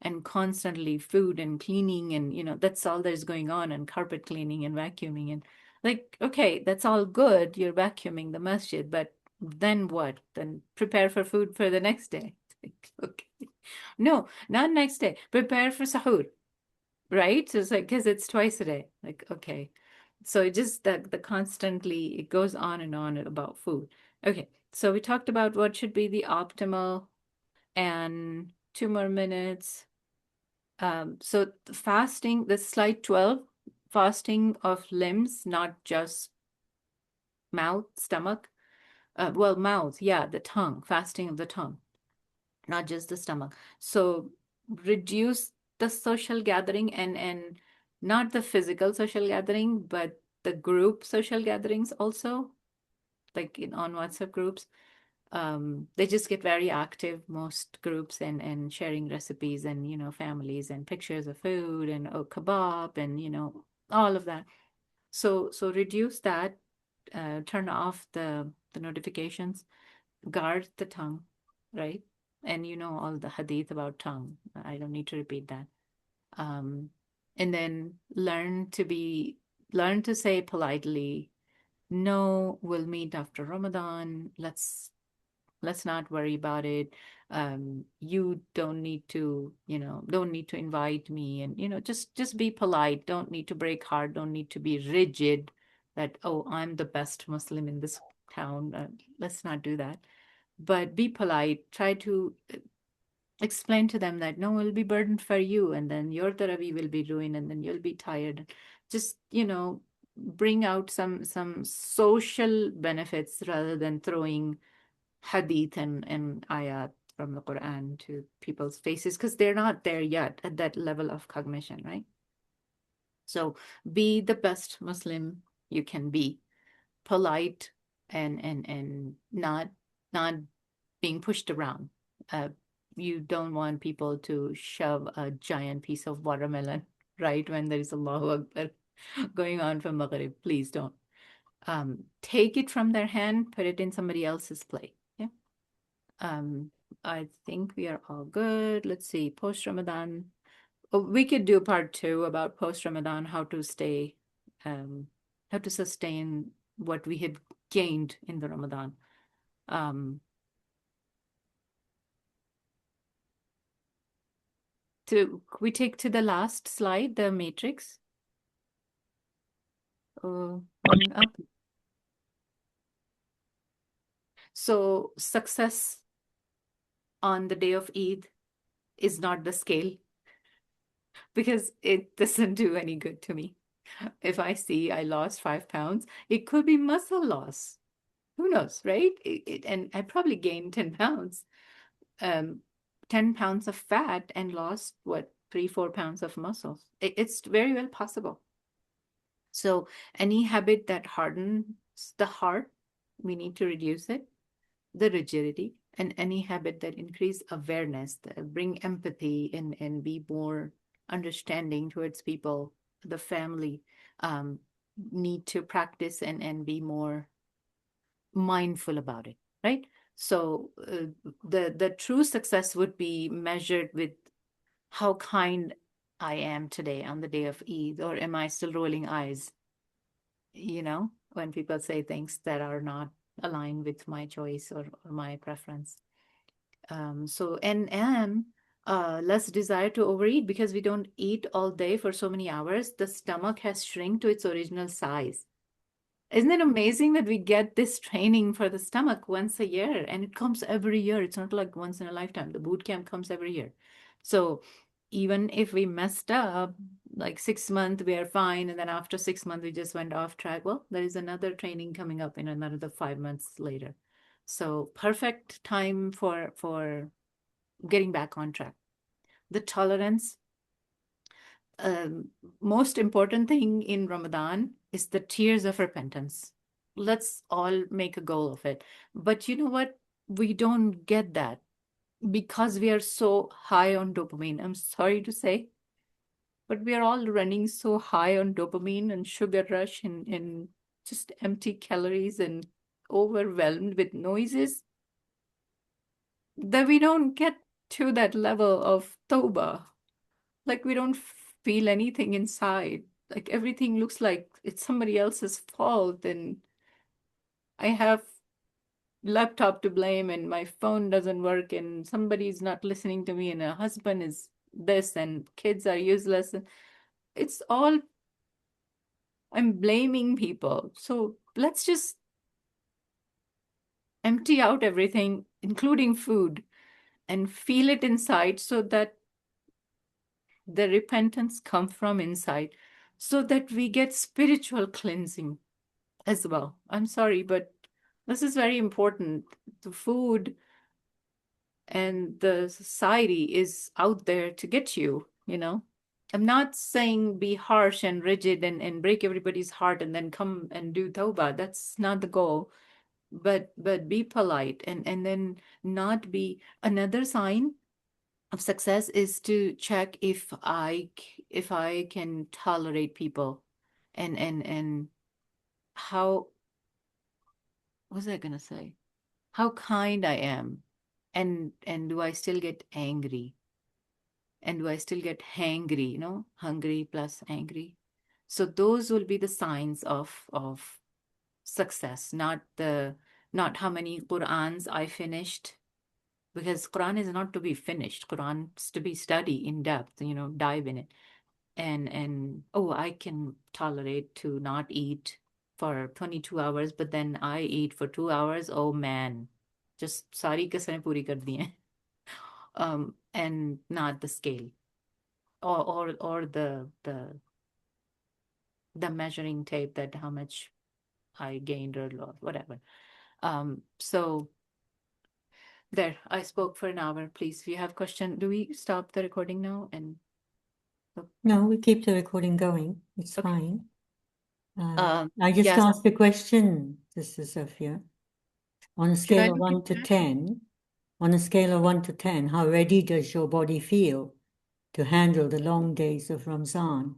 and constantly food and cleaning, and that's all there's going on, and carpet cleaning and vacuuming, and like, okay, that's all good, you're vacuuming the masjid, but then what? Then prepare for food for the next day. Like, okay, no, not next day, prepare for sahur, right? So it's like, because it's twice a day, like, okay. So it just, that the constantly, it goes on about food. Okay, so we talked about what should be the optimal, and 2 more minutes. So the fasting, the slide 12, fasting of limbs, not just mouth, stomach. Well, mouth, yeah, the tongue, fasting of the tongue, not just the stomach. So reduce the social gathering, and not the physical social gathering, but the group social gatherings also, like on WhatsApp groups. They just get very active, most groups, and sharing recipes, and families, and pictures of food, and kebab, and all of that. So reduce that, turn off the notifications, guard the tongue, right? And all the hadith about tongue. I don't need to repeat that. Um, and then learn to say politely, no, we'll meet after Ramadan. Let's not worry about it. You don't need to invite me, and just be polite. Don't need to break heart, don't need to be rigid, that, oh, I'm the best Muslim in this town. Let's not do that, but be polite. Try to explain to them that, no, it'll be burden for you, and then your taraweeh will be ruined, and then you'll be tired. Just bring out some social benefits, rather than throwing hadith and ayat from the Quran to people's faces, because they're not there yet at that level of cognition, right? So be the best Muslim you can be, polite, and not being pushed around. Uh, you don't want people to shove a giant piece of watermelon right when there is Allahu Akbar going on from Maghrib. Please don't. Take it from their hand, put it in somebody else's plate. Yeah. Um, I think we are all good. Let's see, post Ramadan. Oh, we could do part two about post Ramadan, um, how to sustain what we had gained in the Ramadan. Um, we take to the last slide, the matrix. One up. So success on the day of Eid is not the scale, because it doesn't do any good to me. If I see I lost 5 pounds, it could be muscle loss. Who knows, right? And I probably gained 10 pounds, um, 10 pounds of fat, and lost what, 3, 4 pounds of muscle. It's very well possible. So any habit that hardens the heart, we need to reduce it, the rigidity, and any habit that increase awareness, that bring empathy, and be more understanding towards people, the family, um, need to practice, and be more mindful about it, right? So the true success would be measured with how kind I am today on the day of Eid, or am I still rolling eyes, when people say things that are not aligned with my choice, or my preference. So, and am less desire to overeat, because we don't eat all day for so many hours. The stomach has shrunk to its original size. Isn't it amazing that we get this training for the stomach once a year, and it comes every year? It's not like once in a lifetime. The boot camp comes every year. So even if we messed up, like 6 months, we are fine. And then after 6 months, we just went off track. Well, there is another training coming up in another 5 months later. So perfect time for getting back on track. The tolerance, most important thing in Ramadan is the tears of repentance. Let's all make a goal of it. But you know what? We don't get that because we are so high on dopamine. I'm sorry to say, but we are all running so high on dopamine and sugar rush and just empty calories and overwhelmed with noises that we don't get to that level of tawbah. Like we don't feel anything inside. Like everything looks like it's somebody else's fault, and I have laptop to blame, and my phone doesn't work, and somebody's not listening to me, and a husband is this, and kids are useless. And it's all, I'm blaming people. So let's just empty out everything, including food, and feel it inside so that the repentance come from inside, so that we get spiritual cleansing as well. I'm sorry, but this is very important. The food and the society is out there to get you, you know. I'm not saying be harsh and rigid and break everybody's heart and then come and do tawbah. That's not the goal. But be polite and then not be. Another sign of success is to check if I can tolerate people, and how, what was I gonna say? How kind I am, and do I still get angry? And do I still get hangry, hungry plus angry? So those will be the signs of success, not how many Qurans I finished, because Quran is not to be finished. Quran is to be studied in depth, dive in it. And oh, I can tolerate to not eat for 22 hours, but then I eat for 2 hours. Oh man, just sari kasane puri kar diye. And not the scale, or the measuring tape, that how much I gained or lost, whatever. So there, I spoke for an hour. Please, if you have question, do we stop the recording now? And No, we keep the recording going. It's okay. fine. I just Yes. asked a question, Sister Safia. On a Should I scale of look 1 to at that? 10, on a scale of 1 to 10, how ready does your body feel to handle the long days of Ramzan?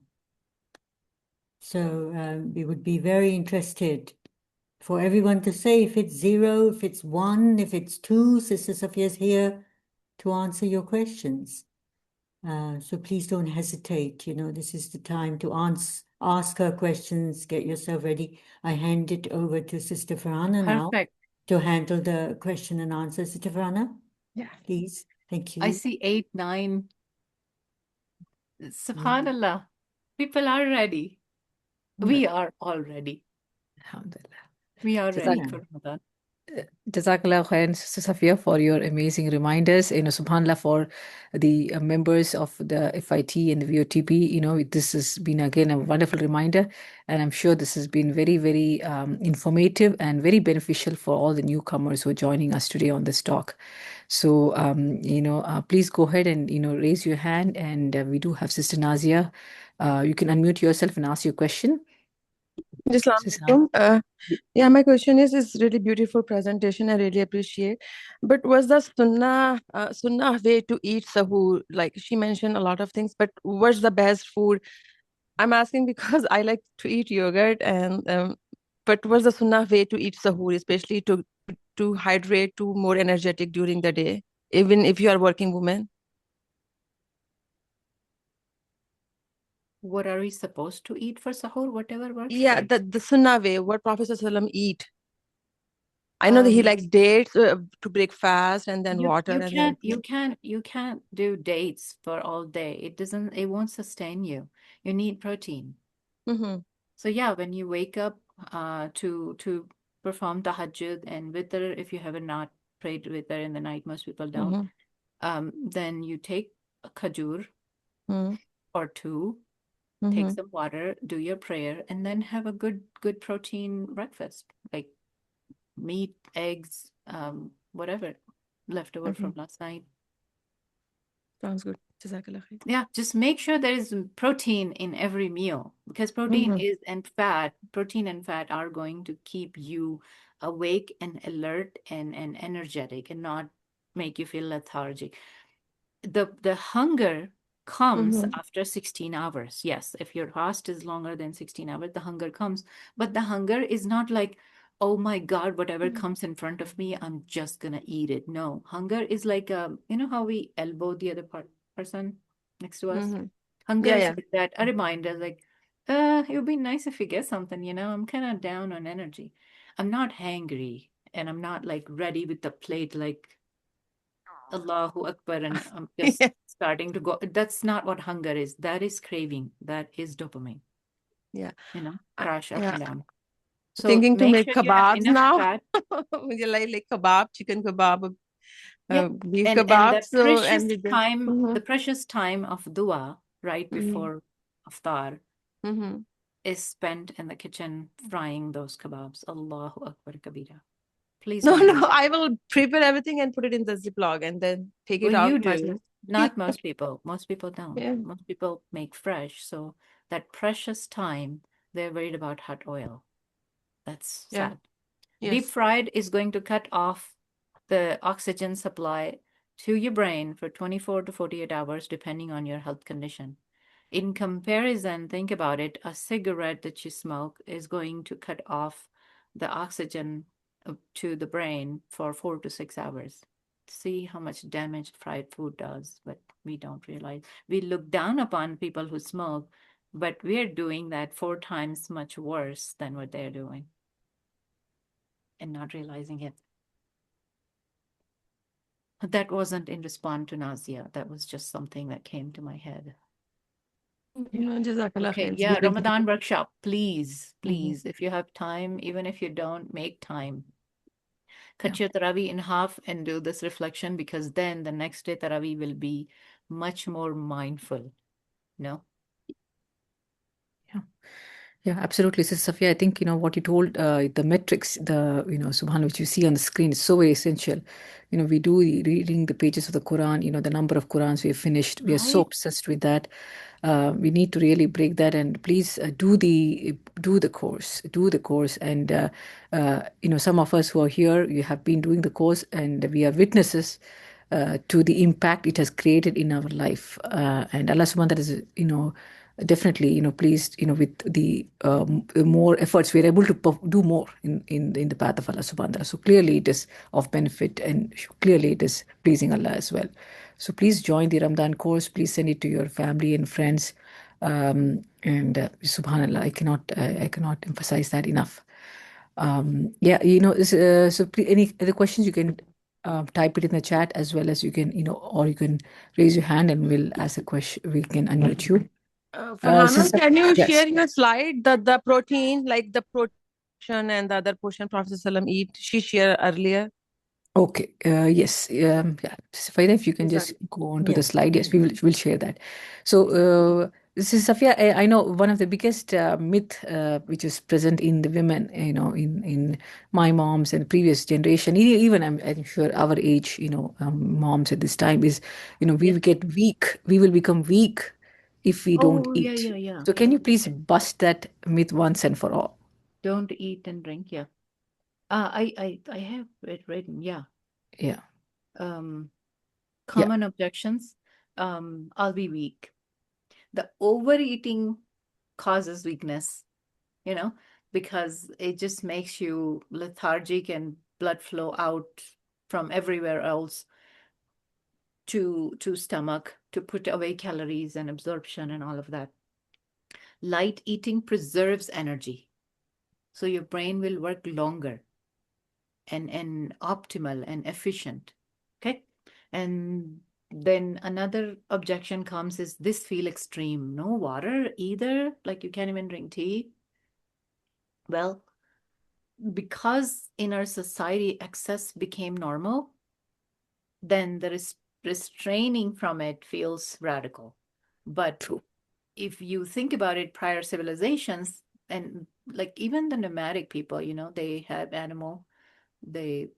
So we would be very interested for everyone to say if it's 0, if it's 1, if it's 2. Sister Safia's here to answer your questions. So please don't hesitate. This is the time to ask her questions. Get yourself ready. I hand it over to Sister Farhana now Perfect. to handle the question and answer. Sister Farhana, Yeah. please. Thank I you. see 8, 9. Subhanallah. People are ready. We are all ready. Alhamdulillah. We are ready Yeah. for Ramadan. Jazakallah khairan, Sister Safia, for your amazing reminders. SubhanAllah, for the members of the FIT and the VOTP. This has been again a wonderful reminder, and I'm sure this has been very, very informative and very beneficial for all the newcomers who are joining us today on this talk. So, please go ahead and raise your hand, and we do have Sister Nazia. You can unmute yourself and ask your question. Assalamualaikum. Yeah, my question is really beautiful presentation. I really appreciate. But was the sunnah way to eat sahur? Like she mentioned a lot of things, but what's the best food? I'm asking because I like to eat yogurt, and but what's the sunnah way to eat sahur, especially to hydrate, to more energetic during the day, even if you are working woman? What are we supposed to eat for sahur? Whatever works for Yeah, you. the sunnah way, what Prophet ﷺ eat. I know that he likes dates to break fast, and then water, and then you can't do dates for all day. It won't sustain you. You need protein. So yeah, when you wake up to perform tahajjud and witr, if you have not prayed witr in the night, most people don't. Then you take a khajur or two, take some water, do your prayer, and then have a good protein breakfast, like meat, eggs, whatever leftover from last night. Sounds good. Jazakallah khair. Yeah, just make sure there is protein in every meal, because protein and fat are going to keep you awake and alert and energetic, and not make you feel lethargic. The hunger comes after 16 hours. Yes, if your fast is longer than 16 hours, the hunger comes. But the hunger is not like, oh my God, whatever comes in front of me, I'm just gonna eat it. No, hunger is like, you know how we elbow the other person next to us? Hunger is Yeah. like that, a reminder, like, it would be nice if you get something, I'm kind of down on energy. I'm not hangry, and I'm not like ready with the plate, like Allahu Akbar, and I'm just Yeah. starting to go. That's not what hunger is. That is craving. That is dopamine, Yeah. crash up Yeah. and down. So Thinking to make make sure you have kebabs enough now. fat. We like kebab, chicken kebab, Yeah. beef And kebab. the So precious and we just. time, the precious time of dua right before iftar is spent in the kitchen frying those kebabs. Allahu Akbar Kabira. Please No, don't do no, that. I will prepare everything and put it in the Ziploc and then take it Well, out you myself. do, not most people. Most people don't. Yeah. Most people make fresh. So that precious time, they're worried about hot oil. That's Yeah. sad. Deep Yes. fried is going to cut off the oxygen supply to your brain for 24 to 48 hours, depending on your health condition. In comparison, think about it, a cigarette that you smoke is going to cut off the oxygen to the brain for 4 to 6 hours. See how much damage fried food does, but we don't realize. We look down upon people who smoke, but we're doing that 4 times much worse than what they're doing and not realizing it. That wasn't in response to nausea. That was just something that came to my head. Jazakallah Okay, khair. yeah, Very good. Ramadan workshop, please, please, if you have time, even if you don't, make time. Cut your Taraweeh in half and do this reflection, because then the next day Taraweeh will be much more mindful. No? Yeah, absolutely. So, Safia, I think, what you told, the metrics, Subhan, which you see on the screen is so very essential. We do reading the pages of the Quran, the number of Qurans we have finished. We are so Right? obsessed with that. We need to really break that, and please do the course, and some of us who are here, you have been doing the course, and we are witnesses to the impact it has created in our life. And Allah subhanahu wa ta'ala is, definitely, pleased, with the more efforts we're able to do more in the path of Allah subhanahu wa ta'ala. So clearly it is of benefit, and clearly it is pleasing Allah as well. So please join the Ramadan course. Please send it to your family and friends. And subhanallah, I cannot emphasize that enough. So any other questions, you can type it in the chat, as well as you can, or you can raise your hand and we'll ask a question. We can unmute you. Farhana, can you Yes. share your slide, the protein, like the protein and the other portion Prophet ﷺ eat? She shared earlier. Okay. Yes. Yeah. Safaida, if you can just go on to the slide. Yes, we'll share that. So, this is Safia. I know one of the biggest myth which is present in the women, in my moms and previous generation, even I'm sure our age, moms at this time is, we will get weak. We will become weak if we don't Oh, eat. yeah. So, can you please bust that myth once and for all? Don't eat and drink, yeah. I have it written, yeah. Yeah. Common objections. I'll be weak. The overeating causes weakness, because it just makes you lethargic and blood flow out from everywhere else to stomach to put away calories and absorption and all of that. Light eating preserves energy, so your brain will work longer and optimal and efficient. Okay. And then another objection comes is this feel extreme. No water either. Like you can't even drink tea. Well, because in our society excess became normal, then the restraining from it feels radical. But True. if you think about it, prior civilizations, and like even the nomadic people, they have animal, they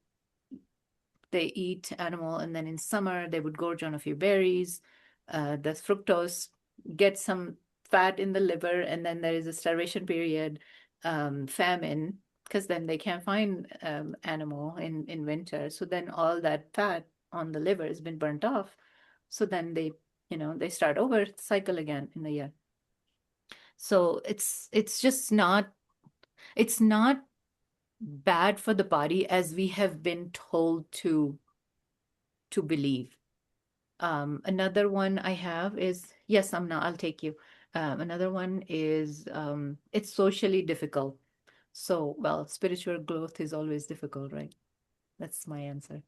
eat animal, and then in summer they would gorge on a few berries. The fructose gets some fat in the liver, and then there is a starvation period, famine, because then they can't find animal in winter. So then all that fat on the liver has been burnt off. So then they, they start over, cycle again in a year. So it's just not, it's not bad for the body as we have been told to believe. Another one I have is, yes, I'll take you. Another one is, it's socially difficult. So, well, spiritual growth is always difficult, right? That's my answer.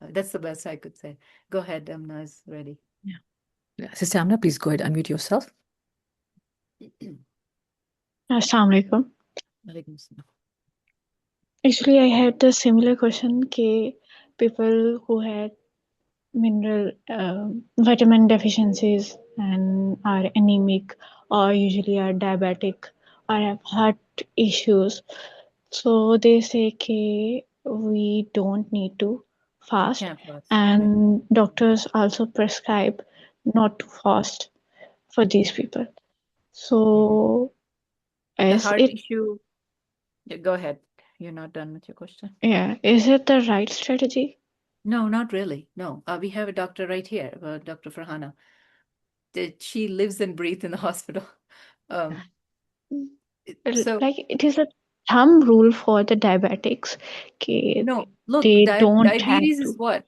That's the best I could say. Go ahead, Amna is ready. Yeah. Sister Amna, please go ahead, unmute yourself. Assalamu alaikum. Alaikum salam. Actually, I had the similar question ke people who had mineral vitamin deficiencies and are anemic or usually are diabetic or have heart issues. So they say ke we don't need to fast, Can't fast. and doctors also prescribe not to fast for these people. So The is heart it issue, yeah, go ahead. You're not done with your question. is it the right strategy? No, not really. No. We have a doctor right here, Dr. Farhana. She lives and breathes in the hospital. So Like it is a thumb rule for the diabetics. Okay, no, look, they don't have diabetes is to. what?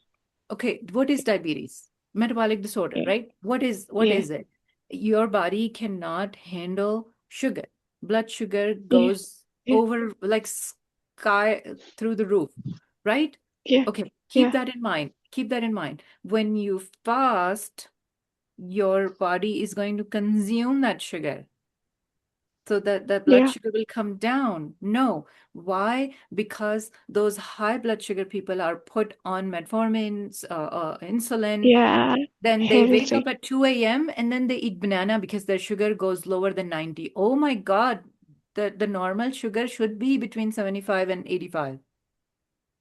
Okay, what is diabetes? Metabolic disorder, Yeah, right? What is yeah, it? Your body cannot handle sugar. Blood sugar yeah, goes yeah, over like sky through the roof, right? yeah, Okay, keep yeah, that in mind. Keep that in mind. When you fast, your body is going to consume that sugar. So that the blood yeah, sugar will come down. No. Why? Because those high blood sugar people are put on metformin, insulin. yeah. Then they wake up Healthy. at 2 a.m. and then they eat banana because their sugar goes lower than 90. Oh my God. The normal sugar should be between 75 and 85.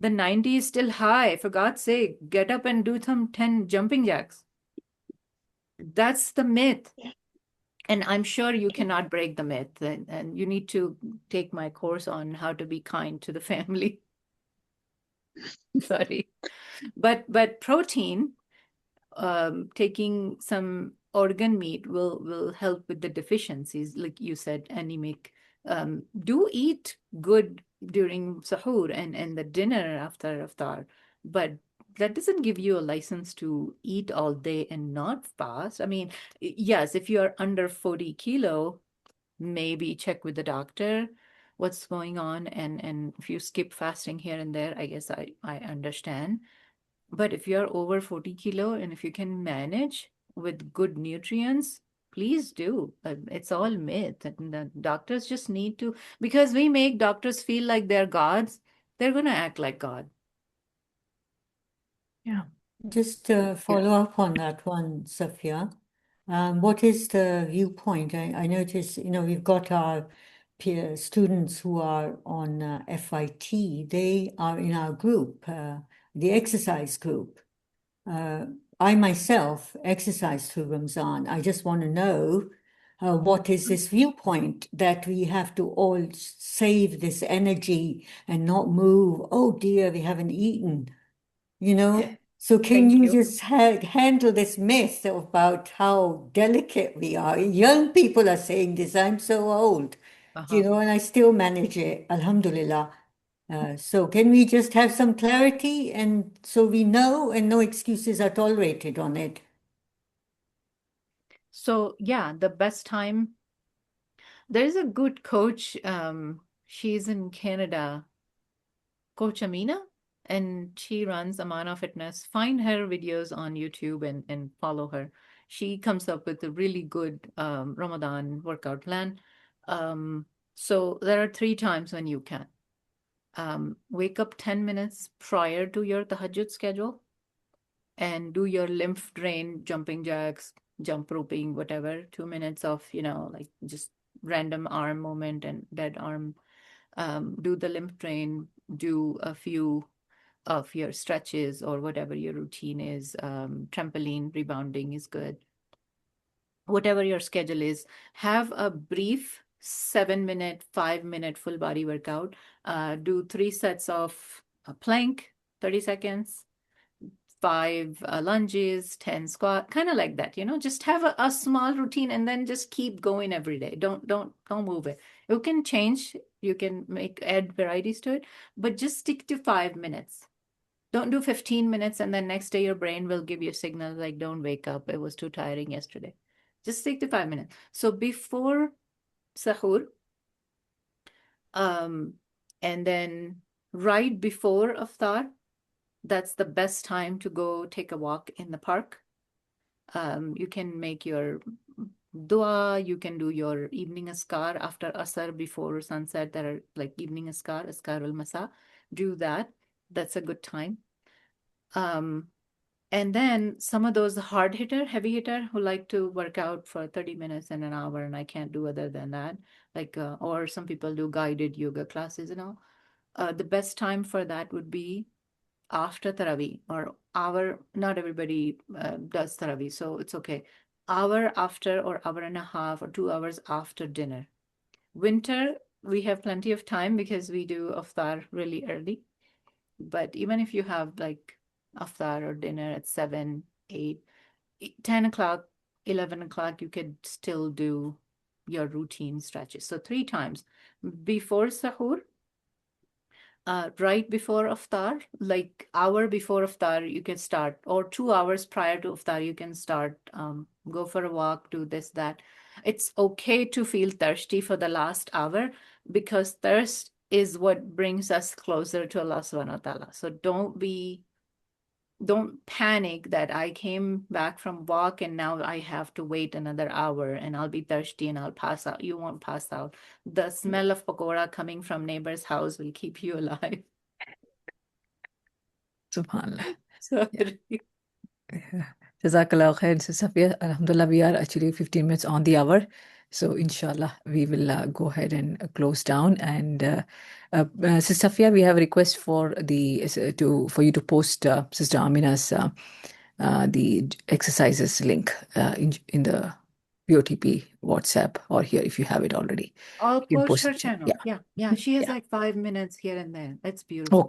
The 90 is still high. For God's sake, get up and do some 10 jumping jacks. That's the myth. And I'm sure you cannot break the myth, and you need to take my course on how to be kind to the family. Sorry. But protein, taking some organ meat will help with the deficiencies, like you said, anemic. Do eat good during suhoor and the dinner after iftar, but that doesn't give you a license to eat all day and not fast. I mean, yes, if you are under 40 kilo, maybe check with the doctor what's going on, and if you skip fasting here and there, I guess I understand. But if you're over 40 kilo and if you can manage with good nutrients, please do. It's all myth. And the doctors just need to, because we make doctors feel like they're gods, they're going to act like God. Yeah. Just to follow up on that one, Safia. What is the viewpoint? I notice, we've got our peer students who are on FIT. They are in our group, the exercise group. I myself exercise through Ramzan. I just want to know what is this viewpoint that we have to all save this energy and not move? Oh dear, we haven't eaten, So can Thank you you. just handle this myth about how delicate we are? Young people are saying this. I'm so old, and I still manage it, alhamdulillah. So can we just have some clarity and so we know and no excuses are tolerated on it? So yeah, the best time. There's a good coach. She's in Canada, Coach Amina, and she runs Amana Fitness. Find her videos on YouTube and follow her. She comes up with a really good Ramadan workout plan. So there are 3 times when you can. Wake up 10 minutes prior to your tahajjud schedule and do your lymph drain, jumping jacks, jump roping, whatever, 2 minutes of, like just random arm movement and dead arm. Do the lymph drain, do a few of your stretches or whatever your routine is. Trampoline, rebounding is good. Whatever your schedule is, have a brief 7-minute, 5-minute full body workout. Do 3 sets of a plank, 30 seconds, 5 lunges, 10 squat, kind of like that, just have a small routine and then just keep going every day. Don't move it. You can change, you can add varieties to it, but just stick to 5 minutes. Don't do 15 minutes and then next day your brain will give you signals like, don't wake up, it was too tiring yesterday. Just stick to 5 minutes. So before sahur, and then right before iftar, that's the best time to go take a walk in the park. You can make your dua, you can do your evening askar after asar, before sunset. There are like evening askar al masa. Do that. That's a good time. And then some of those heavy hitter who like to work out for 30 minutes and an hour, and I can't do other than that. Like, or some people do guided yoga classes and all. The best time for that would be after Taraweeh, or hour. Not everybody does Taraweeh, so it's okay. Hour after, or hour and a half, or 2 hours after dinner. Winter, we have plenty of time because we do iftar really early. But even if you have like iftar or dinner at 7, 8, 10 o'clock, 11 o'clock, you could still do your routine stretches. So 3 times before sahur, right before iftar, like hour before iftar, you can start, or 2 hours prior to iftar, you can start, go for a walk, do this, that. It's okay to feel thirsty for the last hour, because thirst is what brings us closer to Allah subhanahu wa ta'ala. So don't panic that I came back from walk and now I have to wait another hour and I'll be thirsty and I'll pass out. You won't pass out. The smell of pakora coming from neighbor's house will keep you alive. Subhanallah. Sorry. Jazakallah khair, Safia. Alhamdulillah, we are actually 15 minutes on the hour. So inshallah, we will go ahead and close down. And Sister Safia, we have a request for you to post Sister Amina's the exercises link in the BOTP WhatsApp, or here if you have it already. I'll You can post her it. channel. Yeah. She has Yeah. like 5 minutes here and there. That's beautiful.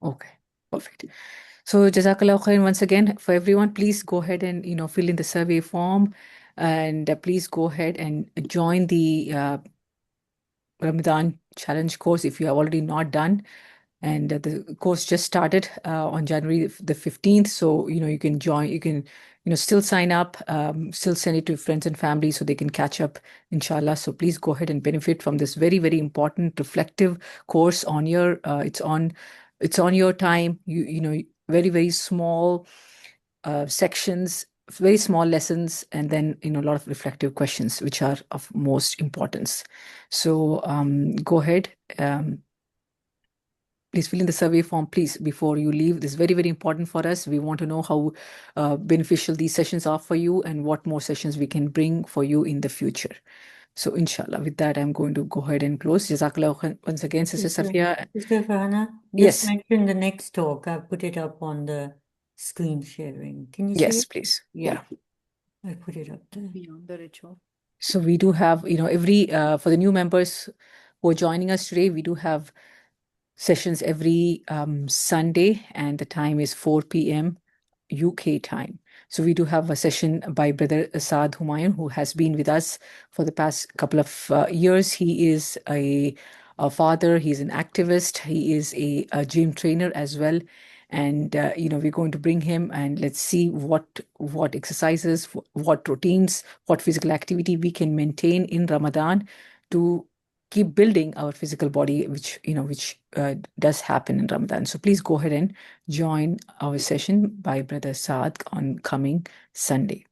Okay. Perfect. So Jazakallah khair once again. For everyone, please go ahead and fill in the survey form, and please go ahead and join the Ramadan challenge course if you have already not done. And the course just started on January the 15th. So, you can join, you can, still sign up, still send it to friends and family so they can catch up, inshallah. So please go ahead and benefit from this very, very important reflective course on your, it's on your time, very, very small sections, very small lessons, and then, a lot of reflective questions, which are of most importance. So go ahead. Please fill in the survey form, please, before you leave. This is very, very important for us. We want to know how beneficial these sessions are for you and what more sessions we can bring for you in the future. So, inshallah, with that, I'm going to go ahead and close. Jazakallah once again, Sister Safia. Sister Farhana, Yes. mention the next talk. I've put it up on the screen sharing. Can you see it? Yes, please. Yeah. I put it up there. Beyond the ritual. So we do have, every, for the new members who are joining us today, we do have sessions every Sunday, and the time is 4 p.m. UK time. So we do have a session by Brother Saad Humayun, who has been with us for the past couple of years. He is a father, he's an activist, he is a gym trainer as well. And, we're going to bring him, and let's see what exercises, what routines, what physical activity we can maintain in Ramadan to keep building our physical body, which does happen in Ramadan. So please go ahead and join our session by Brother Saad on coming Sunday.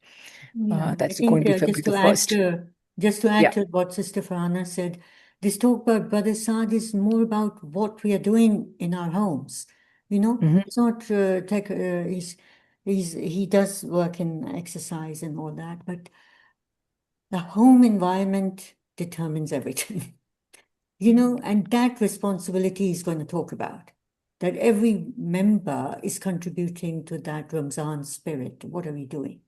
That's going to be February the 1st. Just to add to what Sister Farhana said, this talk about Brother Saad is more about what we are doing in our homes. It's not he does work in exercise and all that, but the home environment determines everything. And that responsibility he's going to talk about, that every member is contributing to that Ramzan spirit. What are we doing?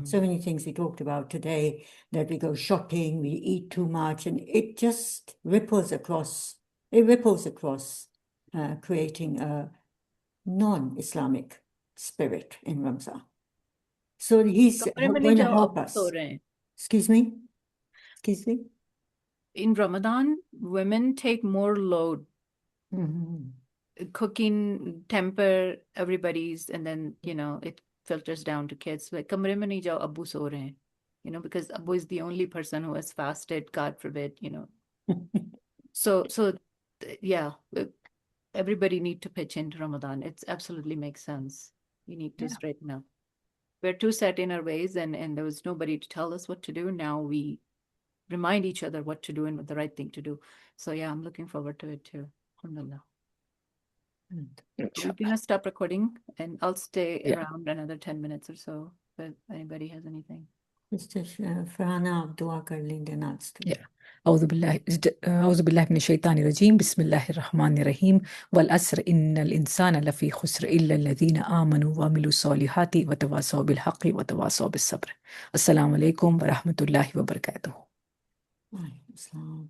So many things we talked about today, that we go shopping, we eat too much, and it just ripples across, creating a non-Islamic spirit in Ramzan. So he's कमरे में going नहीं to जाओ, help अब सो us. रहे हैं. Excuse me? Excuse me? In Ramadan, women take more load. Mhm. Cooking, temper, everybody's, and then, you know, it filters down to kids. Like, kamre mein nahi jao, Abbu so rahe hain. You know, because Abbu is the only person who has fasted, God forbid, you know. Yeah, everybody need to pitch into Ramadan. It absolutely makes sense. We need to straighten up. We're too set in our ways, and there was nobody to tell us what to do. Now we remind each other what to do and what the right thing to do. So yeah, I'm looking forward to it too. Alhamdulillah. We're going to stop recording, and I'll stay around another 10 minutes or so if anybody has anything. Mr. Farhana, आप दुआ कर लेंगे नाच के. Yeah. أعوذ بالله من الشيطان الرجيم بسم الله الرحمن الرحيم والأسر إن الإنسان لفي خسر إلا الذين آمنوا وعملوا الصالحات وتواصوا بالحق وتواصوا بالصبر. السلام عليكم ورحمة الله وبركاته. Waalaikumsalam.